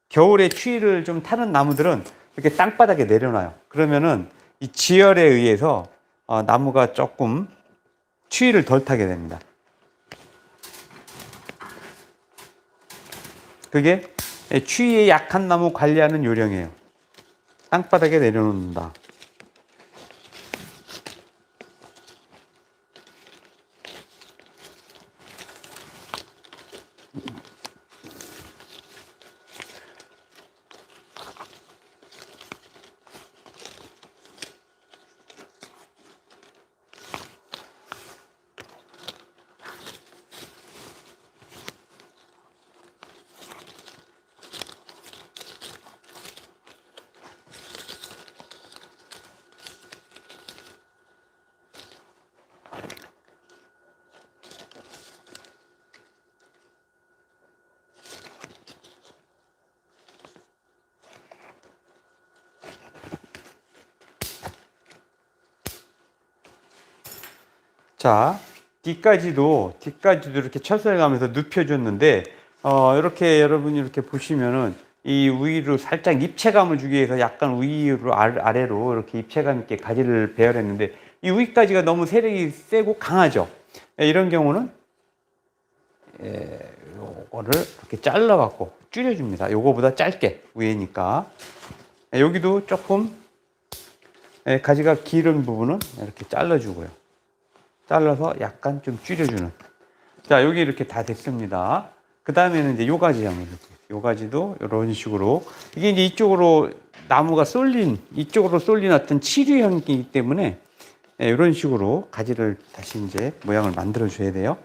겨울에 추위를 좀 타는 나무들은 이렇게 땅바닥에 내려놔요. 그러면은 이 지열에 의해서 나무가 조금 추위를 덜 타게 됩니다. 그게 추위에 약한 나무 관리하는 요령이에요. 땅바닥에 내려놓는다. 자, 뒤까지도 이렇게 철사를 가면서 눕혀줬는데, 이렇게 여러분이 이렇게 보시면은 이 위로 살짝 입체감을 주기 위해서 약간 위로 아래로 이렇게 입체감 있게 가지를 배열했는데, 이 위까지가 너무 세력이 세고 강하죠. 이런 경우는 요거를 이렇게 잘라갖고 줄여줍니다. 요거보다 짧게 위에니까. 여기도 조금 가지가 길은 부분은 이렇게 잘라주고요. 잘라서 약간 좀 줄여주는. 자, 여기 이렇게 다 됐습니다. 그 다음에는 이제 요 가지 한번 볼게요. 요 가지도 이런 식으로. 이게 이제 이쪽으로 나무가 이쪽으로 쏠린 어떤 치류형이기 때문에 이런 식으로 가지를 다시 이제 모양을 만들어 줘야 돼요.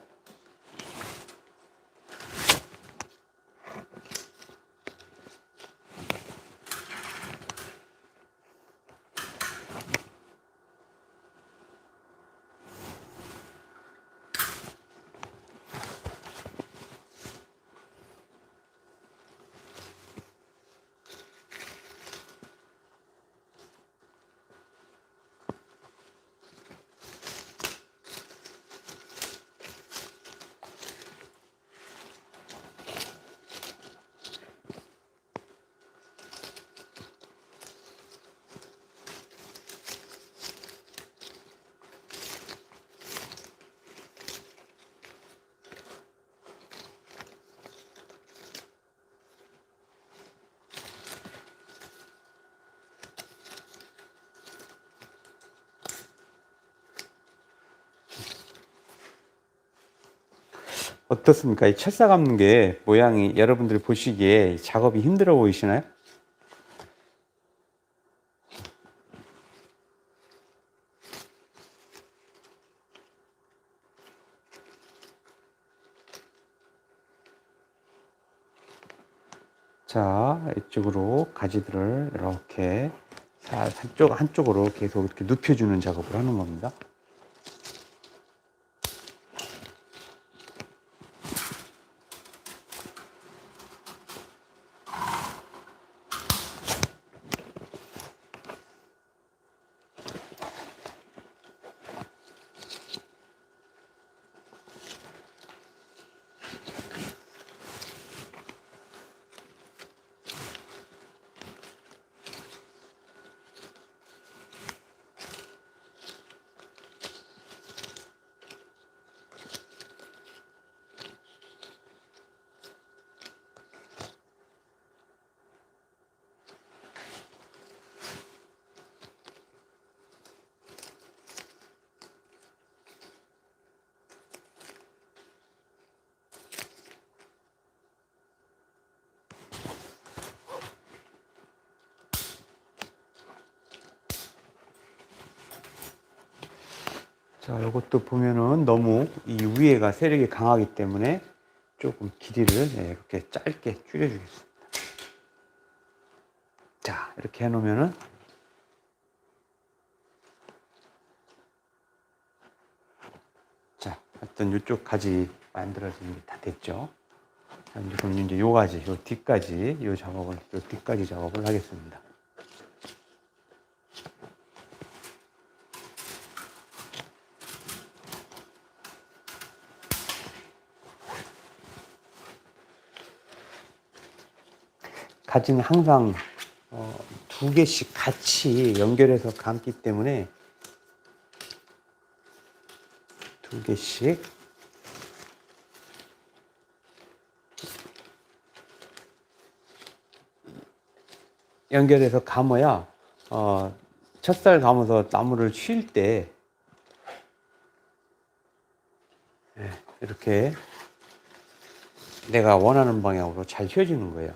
어떻습니까? 이 철사 감는 게 모양이 여러분들이 보시기에 작업이 힘들어 보이시나요? 자, 이쪽으로 가지들을 이렇게 한쪽으로 계속 이렇게 눕혀주는 작업을 하는 겁니다. 자, 이것도 보면은 너무 이 위에가 세력이 강하기 때문에 조금 길이를 이렇게 짧게 줄여주겠습니다. 자, 이렇게 해놓으면은 자, 하여튼 이쪽 가지 만들어지는 게 다 됐죠. 자, 이제 그럼 이제 요 가지, 요 뒷가지, 요 뒷가지 작업을 하겠습니다. 가지는 항상 두 개씩 같이 연결해서 감기 때문에 두 개씩 연결해서 감아야 찹쌀 감아서 나무를 쉴 때 이렇게 내가 원하는 방향으로 잘 휘어지는 거예요.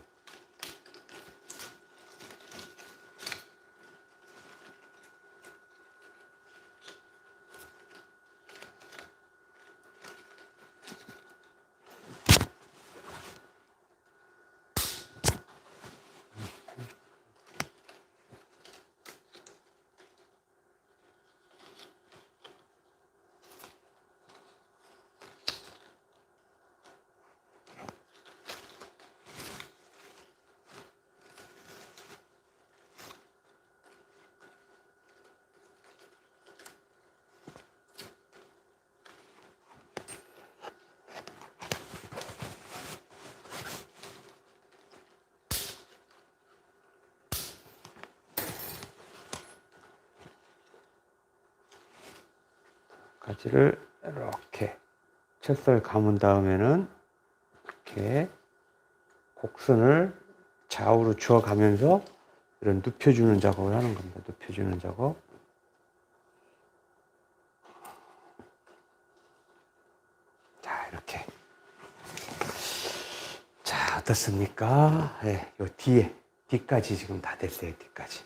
가지를 이렇게 찹쌀 감은 다음에는 이렇게 곡선을 좌우로 주어가면서 이런 눕혀주는 작업을 하는 겁니다. 눕혀주는 작업. 자, 이렇게. 자, 어떻습니까? 네, 요 뒤까지 지금 다 됐어요. 뒤까지.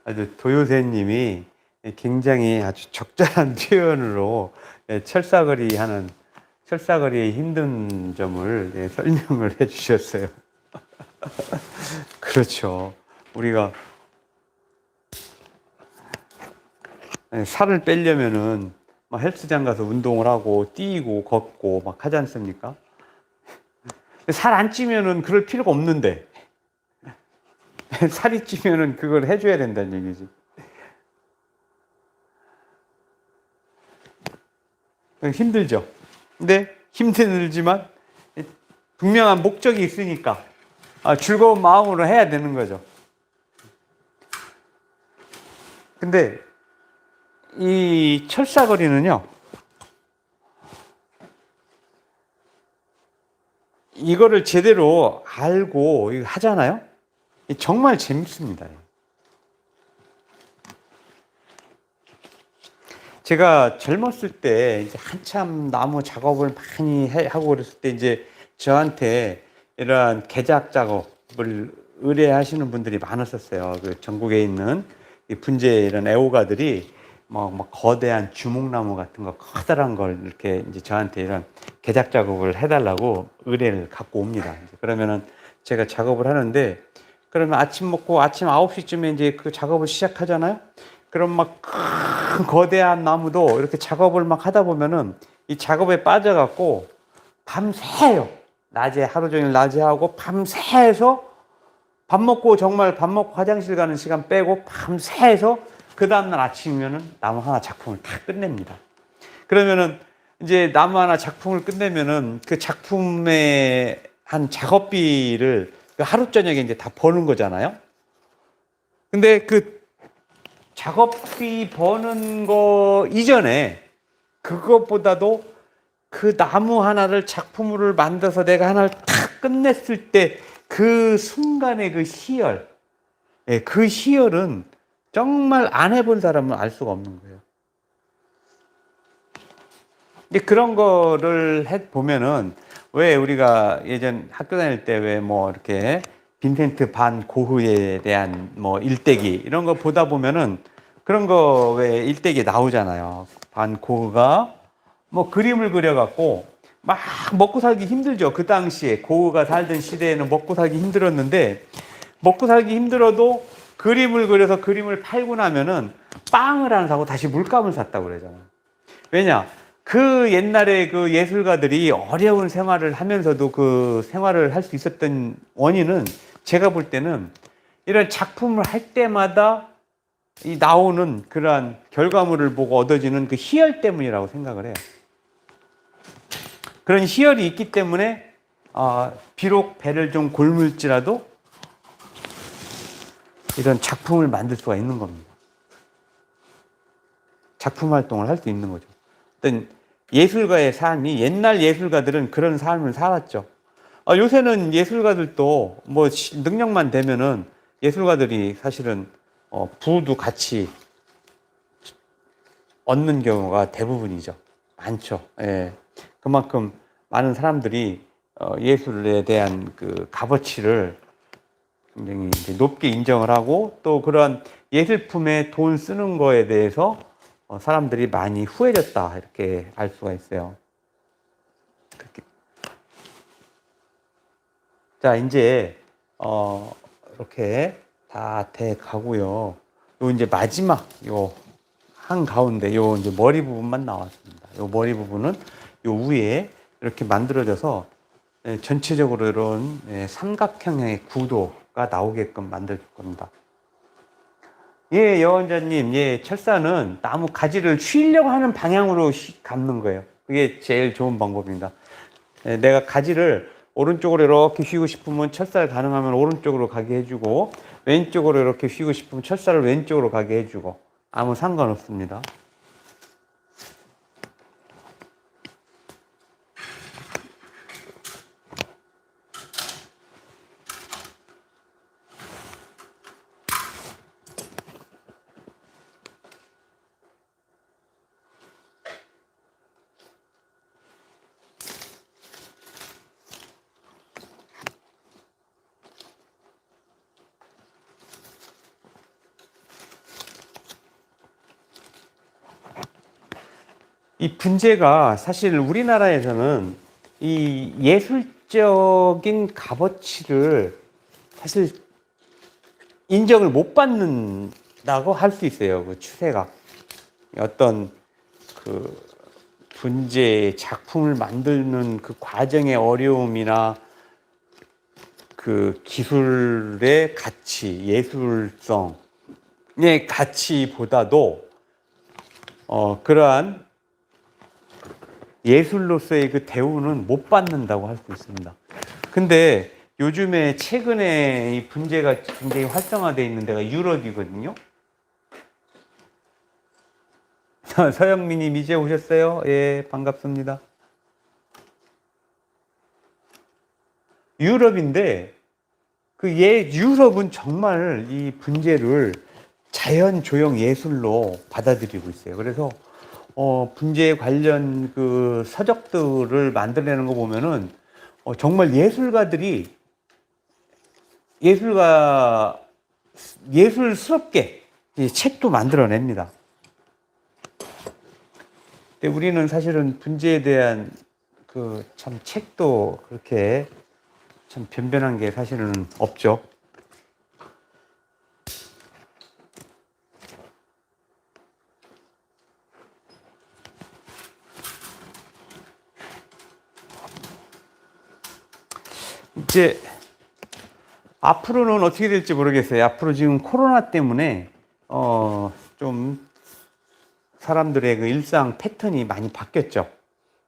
아주 도요새님이 굉장히 아주 적절한 표현으로 철사거리의 힘든 점을 설명을 해 주셨어요. 그렇죠. 우리가 살을 빼려면은 막 헬스장 가서 운동을 하고 뛰고 걷고 막 하지 않습니까? 살 안 찌면은 그럴 필요가 없는데 살이 찌면은 그걸 해줘야 된다는 얘기지. 힘들죠. 근데 힘들지만 분명한 목적이 있으니까 즐거운 마음으로 해야 되는 거죠. 근데 이 철사거리는요, 이거를 제대로 알고 하잖아요. 정말 재밌습니다. 제가 젊었을 때 이제 한참 나무 작업을 많이 하고 그랬을 때 이제 저한테 이러한 개작 작업을 의뢰하시는 분들이 많았었어요. 그 전국에 있는 이 분재 이런 애호가들이 막 거대한 주목나무 같은 거 커다란 걸 이렇게 이제 저한테 이런 개작 작업을 해달라고 의뢰를 갖고 옵니다. 그러면은 제가 작업을 하는데, 그러면 아침 먹고 아침 9시쯤에 이제 그 작업을 시작하잖아요. 그럼 막 큰 거대한 나무도 이렇게 작업을 막 하다 보면은 이 작업에 빠져갖고 밤새요. 낮에 하루 종일 낮에 하고 밤새서 밥 먹고 정말 밥 먹고 화장실 가는 시간 빼고 밤새서 그 다음날 아침이면은 나무 하나 작품을 다 끝냅니다. 그러면은 이제 나무 하나 작품을 끝내면은 그 작품의 한 작업비를 하루 저녁에 이제 다 버는 거잖아요. 근데 그 작업비 버는 거 이전에 그것보다도 그 나무 하나를 작품으로 만들어서 내가 하나를 탁 끝냈을 때 그 순간의 그 희열, 그 희열은 정말 안 해본 사람은 알 수가 없는 거예요. 근데 그런 거를 해 보면은, 왜 우리가 예전 학교 다닐 때 왜 뭐 이렇게 빈센트 반 고흐에 대한 뭐 일대기 이런 거 보다 보면은 그런 거 왜 일대기 나오잖아요. 반 고흐가 뭐 그림을 그려갖고 막 먹고 살기 힘들죠. 그 당시에 고흐가 살던 시대에는 먹고 살기 힘들었는데, 먹고 살기 힘들어도 그림을 그려서 그림을 팔고 나면은 빵을 하나 사고 다시 물감을 샀다고 그러잖아요. 왜냐? 그 옛날에 그 예술가들이 어려운 생활을 하면서도 그 생활을 할 수 있었던 원인은 제가 볼 때는 이런 작품을 할 때마다 이 나오는 그러한 결과물을 보고 얻어지는 그 희열 때문이라고 생각을 해요. 그런 희열이 있기 때문에 비록 배를 좀 골물지라도 이런 작품을 만들 수가 있는 겁니다. 작품 활동을 할 수 있는 거죠. 어떤 예술가의 삶이, 옛날 예술가들은 그런 삶을 살았죠. 요새는 예술가들도 뭐 능력만 되면은 예술가들이 사실은 부도 같이 얻는 경우가 대부분이죠. 많죠. 예. 그만큼 많은 사람들이 예술에 대한 그 값어치를 굉장히 이제 높게 인정을 하고, 또 그런 예술품에 돈 쓰는 거에 대해서 사람들이 많이 후해졌다, 이렇게 알 수가 있어요. 그렇게. 자, 이제 이렇게 다 돼 가고요. 요 이제 마지막 요 한 가운데 요 이제 머리 부분만 나왔습니다. 요 머리 부분은 요 위에 이렇게 만들어져서 전체적으로 이런 삼각형의 구도가 나오게끔 만들 겁니다. 예, 여원자님, 예, 철사는 나무 가지를 휘려고 하는 방향으로 감는 거예요. 그게 제일 좋은 방법입니다. 내가 가지를 오른쪽으로 이렇게 휘고 싶으면 철사를 가능하면 오른쪽으로 가게 해주고, 왼쪽으로 이렇게 휘고 싶으면 철사를 왼쪽으로 가게 해주고, 아무 상관없습니다. 이 분재가 사실 우리나라에서는 이 예술적인 값어치를 사실 인정을 못 받는다고 할 수 있어요. 그 추세가. 어떤 그 분재 작품을 만드는 그 과정의 어려움이나 그 기술의 가치, 예술성의 가치보다도 그러한 예술로서의 그 대우는 못 받는다고 할 수 있습니다. 근데 요즘에 최근에 이 분재가 굉장히 활성화되어 있는 데가 유럽이거든요. 서영민님 이제 오셨어요? 예, 반갑습니다. 유럽인데 유럽은 정말 이 분재를 자연 조형 예술로 받아들이고 있어요. 그래서 분재 관련 그 서적들을 만들어내는 거 보면은 정말 예술스럽게 책도 만들어냅니다. 근데 우리는 사실은 분재에 대한 그 참 책도 그렇게 참 변변한 게 사실은 없죠. 이제 앞으로는 어떻게 될지 모르겠어요. 앞으로 지금 코로나 때문에 좀 사람들의 그 일상 패턴이 많이 바뀌었죠.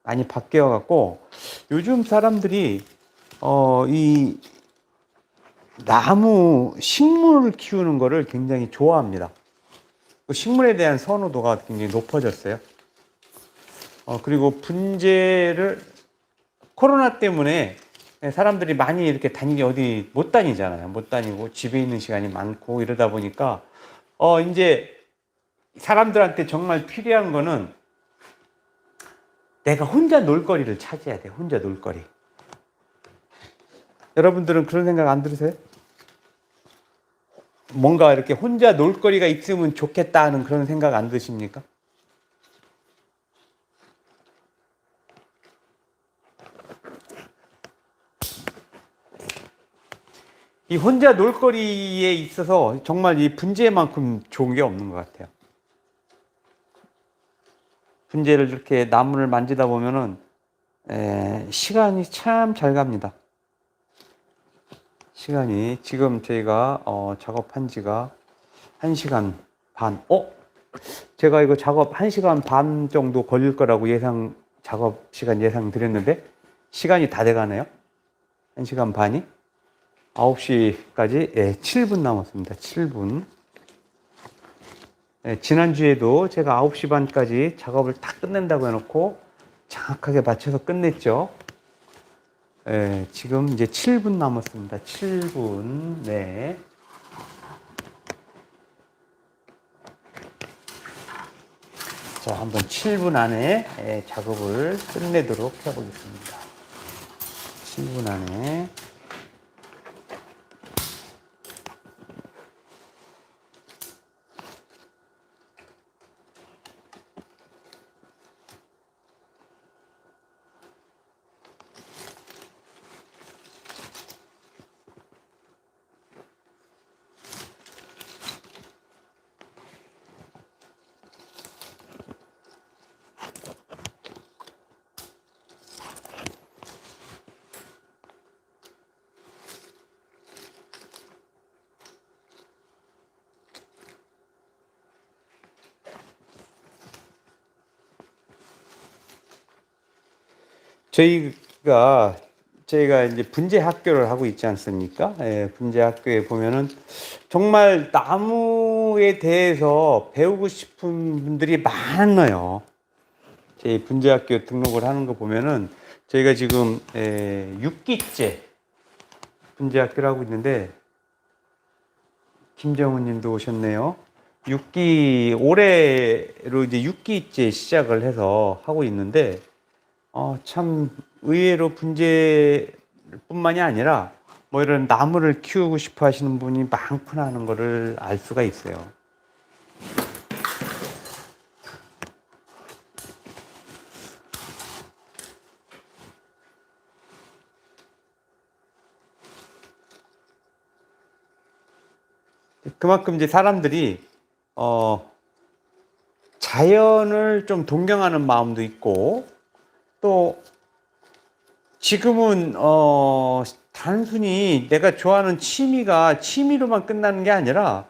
많이 바뀌어 갖고 요즘 사람들이 이 나무 식물을 키우는 거를 굉장히 좋아합니다. 그 식물에 대한 선호도가 굉장히 높아졌어요. 그리고 분재를 코로나 때문에 사람들이 많이 이렇게 다니기 어디 못 다니잖아요. 못 다니고 집에 있는 시간이 많고 이러다 보니까 이제 사람들한테 정말 필요한 거는 내가 혼자 놀거리를 찾아야 돼. 혼자 놀거리. 여러분들은 그런 생각 안 들으세요? 뭔가 이렇게 혼자 놀거리가 있으면 좋겠다 하는 그런 생각 안 드십니까? 이 혼자 놀거리에 있어서 정말 이 분재만큼 좋은 게 없는 것 같아요. 분재를 이렇게 나무를 만지다 보면은 시간이 참 잘 갑니다. 시간이 지금 저희가 작업한 지가 1시간 반. 제가 이거 작업 1시간 반 정도 걸릴 거라고 작업 시간 예상 드렸는데 시간이 다 돼가네요. 1시간 반이 9시까지 7분 남았습니다. 7분. 지난주에도 제가 9시 반까지 작업을 다 끝낸다고 해놓고 정확하게 맞춰서 끝냈죠. 지금 이제 7분 남았습니다. 7분. 네. 자, 한번 7분 안에 작업을 끝내도록 해보겠습니다. 7분 안에. 저희가 이제 분재 학교를 하고 있지 않습니까? 분재 학교에 보면은 정말 나무에 대해서 배우고 싶은 분들이 많아요. 저희 분재 학교 등록을 하는 거 보면은 저희가 지금 6기째 분재 학교를 하고 있는데 김정은 님도 오셨네요. 올해로 이제 6기째 시작을 해서 하고 있는데 참 의외로 분재뿐만이 아니라 뭐 이런 나무를 키우고 싶어 하시는 분이 많구나 하는 거를 알 수가 있어요. 그만큼 이제 사람들이 자연을 좀 동경하는 마음도 있고, 또 지금은 단순히 내가 좋아하는 취미가 취미로만 끝나는 게 아니라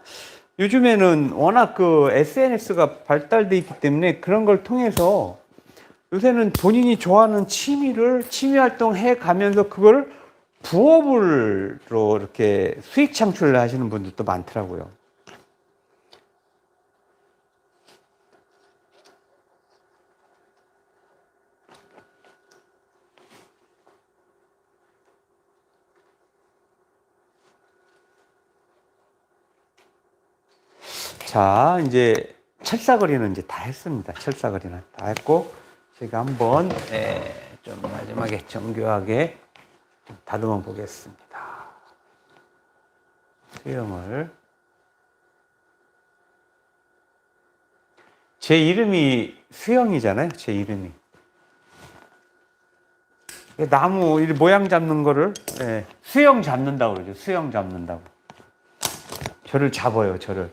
요즘에는 워낙 그 SNS가 발달돼 있기 때문에 그런 걸 통해서 요새는 본인이 좋아하는 취미 활동 해 가면서 그걸 부업으로 이렇게 수익 창출을 하시는 분들도 많더라고요. 자, 이제 철사거리는 이제 다 했습니다. 철사거리는 다 했고, 제가 한번 좀 마지막에 정교하게 좀 다듬어 보겠습니다. 수영을. 제 이름이 수영이잖아요. 제 이름이. 나무 모양 잡는 거를 수영 잡는다고 그러죠. 수영 잡는다고. 저를 잡아요. 저를.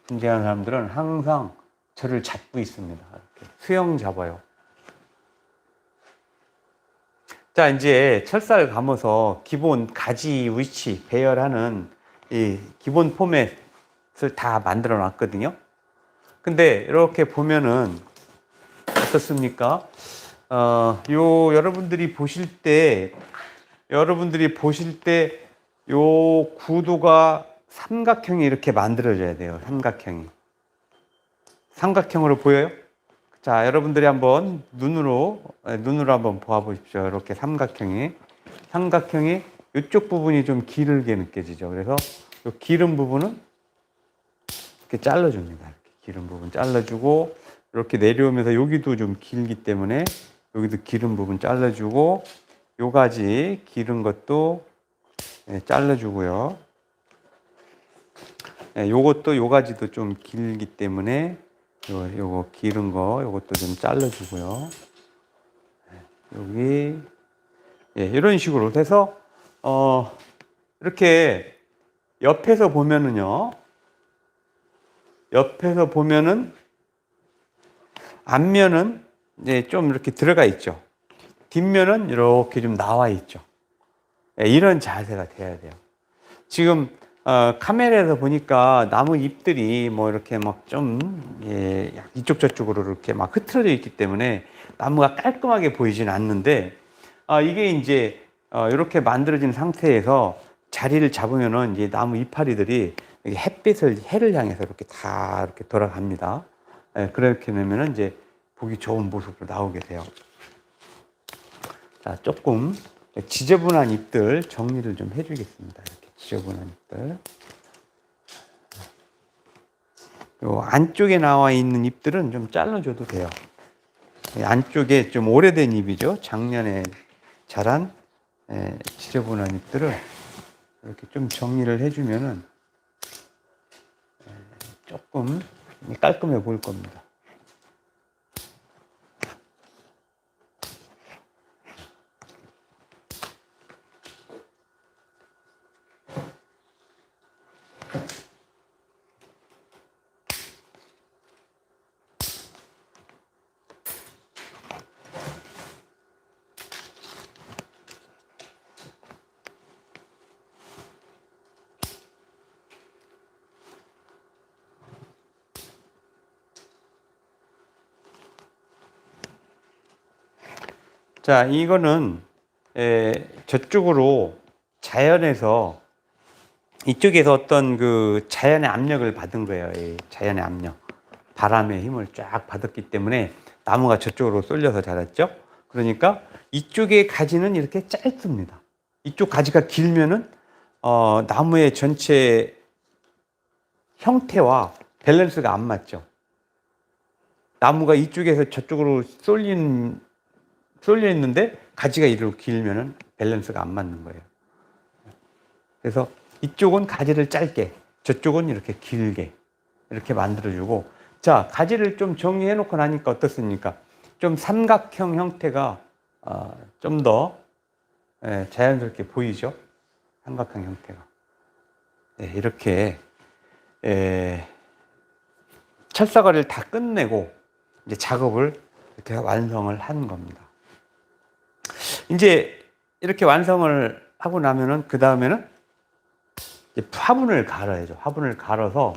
분재하는 사람들은 항상 저를 잡고 있습니다. 이렇게 수영 잡아요. 자, 이제 철사를 감아서 기본 가지 위치 배열하는 이 기본 포맷을 다 만들어 놨거든요. 근데 이렇게 보면은 어떻습니까? 여러분들이 보실 때 요 구도가 삼각형이 이렇게 만들어져야 돼요. 삼각형으로 보여요? 자, 여러분들이 한번 눈으로 한번 보아 보십시오. 이렇게 삼각형이 이쪽 부분이 좀 길게 느껴지죠. 그래서 이 기름 부분은 이렇게 잘라줍니다. 이렇게 기름 부분 잘라주고, 이렇게 내려오면서 여기도 좀 길기 때문에 여기도 기름 부분 잘라주고, 요 가지 기른 것도 잘라주고요. 요것도 요 가지도 좀 길기 때문에 요거 기른 거 요것도 좀 잘라주고요. 여기 이런 식으로 해서 이렇게 옆에서 보면은 앞면은 좀 이렇게 들어가 있죠. 뒷면은 이렇게 좀 나와 있죠. 이런 자세가 돼야 돼요. 지금 카메라에서 보니까 나무 잎들이 뭐 이렇게 막 좀 이쪽 저쪽으로 이렇게 막 흐트러져 있기 때문에 나무가 깔끔하게 보이진 않는데, 이게 이제 이렇게 만들어진 상태에서 자리를 잡으면은 이제 나무 이파리들이 이게 해를 향해서 이렇게 다 이렇게 돌아갑니다. 예, 그렇게 되면은 이제 보기 좋은 모습으로 나오게 돼요. 자, 조금 지저분한 잎들 정리를 좀 해주겠습니다. 이렇게 지저분한 잎들. 요 안쪽에 나와 있는 잎들은 좀 잘라줘도 돼요. 안쪽에 좀 오래된 잎이죠. 작년에 자란 지저분한 잎들을 이렇게 좀 정리를 해주면은 조금 깔끔해 보일 겁니다. 자, 이거는 저쪽으로 자연에서 이쪽에서 어떤 그 자연의 압력을 받은 거예요. 이 자연의 압력. 바람의 힘을 쫙 받았기 때문에 나무가 저쪽으로 쏠려서 자랐죠. 그러니까 이쪽의 가지는 이렇게 짧습니다. 이쪽 가지가 길면은 나무의 전체 형태와 밸런스가 안 맞죠. 나무가 이쪽에서 저쪽으로 쏠려 있는데 가지가 이리로 길면은 밸런스가 안 맞는 거예요. 그래서 이쪽은 가지를 짧게, 저쪽은 이렇게 길게 이렇게 만들어주고, 자, 가지를 좀 정리해 놓고 나니까 어떻습니까? 좀 삼각형 형태가 좀 더 자연스럽게 보이죠? 삼각형 형태가. 네, 이렇게 철사거리를 다 끝내고 이제 작업을 이렇게 완성을 한 겁니다. 이제 이렇게 완성을 하고 나면은 그 다음에는 화분을 갈아야죠. 화분을 갈아서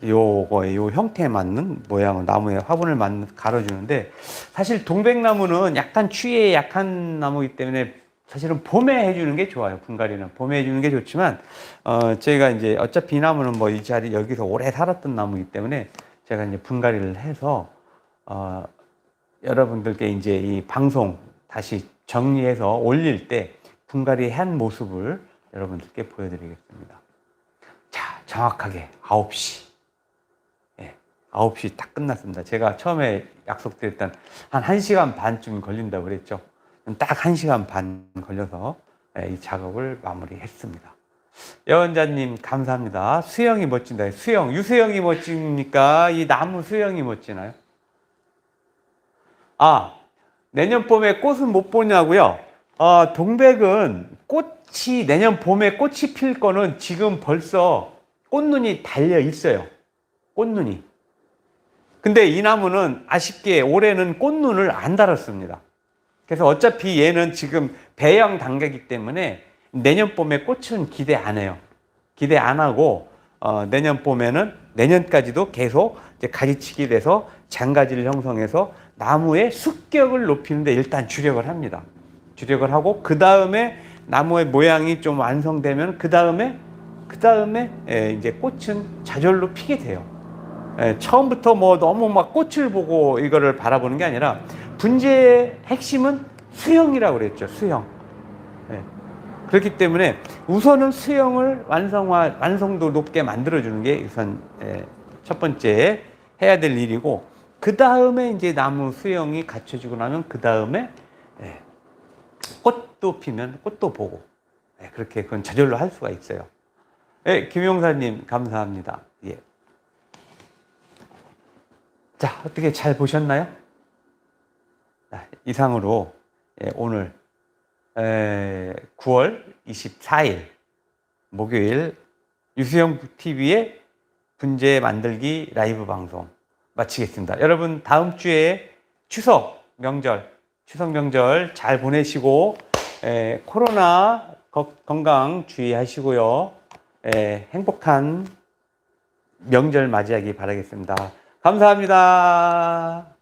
요 형태에 맞는 모양을 나무에 화분을 갈아주는데, 사실 동백나무는 약간 추위에 약한 나무이기 때문에 사실은 봄에 해주는 게 좋아요. 분갈이는 봄에 해주는 게 좋지만 저희가 이제 어차피 이 나무는 뭐 이 자리 여기서 오래 살았던 나무이기 때문에 제가 이제 분갈이를 해서 여러분들께 이제 이 방송 다시 정리해서 올릴 때 분갈이 한 모습을 여러분들께 보여드리겠습니다. 자, 정확하게 9시. 9시 딱 끝났습니다. 제가 처음에 약속드렸던 한 1시간 반쯤 걸린다고 그랬죠. 딱 1시간 반 걸려서 이 작업을 마무리했습니다. 여원자님 감사합니다. 수영이 멋진다. 수영, 유수영이 멋집니까? 이 나무 수영이 멋지나요? 내년 봄에 꽃은 못 보냐고요? 동백은 내년 봄에 꽃이 필 거는 지금 벌써 꽃눈이 달려 있어요. 꽃눈이. 근데 이 나무는 아쉽게 올해는 꽃눈을 안 달았습니다. 그래서 어차피 얘는 지금 배양 단계이기 때문에 내년 봄에 꽃은 기대 안 해요. 기대 안 하고 내년 봄에는 내년까지도 계속 이제 가지치기 돼서 장가지를 형성해서 나무의 습격을 높이는데 일단 주력을 합니다. 주력을 하고 그 다음에 나무의 모양이 좀 완성되면 그 다음에 이제 꽃은 저절로 피게 돼요. 처음부터 뭐 너무 막 꽃을 보고 이거를 바라보는 게 아니라 분재의 핵심은 수형이라고 그랬죠. 수형. 그렇기 때문에 우선은 수형을 완성도 높게 만들어주는 게 우선 첫 번째 해야 될 일이고, 그 다음에 이제 나무 수형이 갖춰지고 나면 그 다음에 꽃도 피면 꽃도 보고 그렇게 그건 저절로 할 수가 있어요. 김용사님 감사합니다. 예. 자, 어떻게 잘 보셨나요? 이상으로 오늘 9월 24일 목요일 유수영 TV의 분재 만들기 라이브 방송 마치겠습니다. 여러분 다음 주에 추석 명절 잘 보내시고 코로나 건강 주의하시고요. 행복한 명절 맞이하기 바라겠습니다. 감사합니다.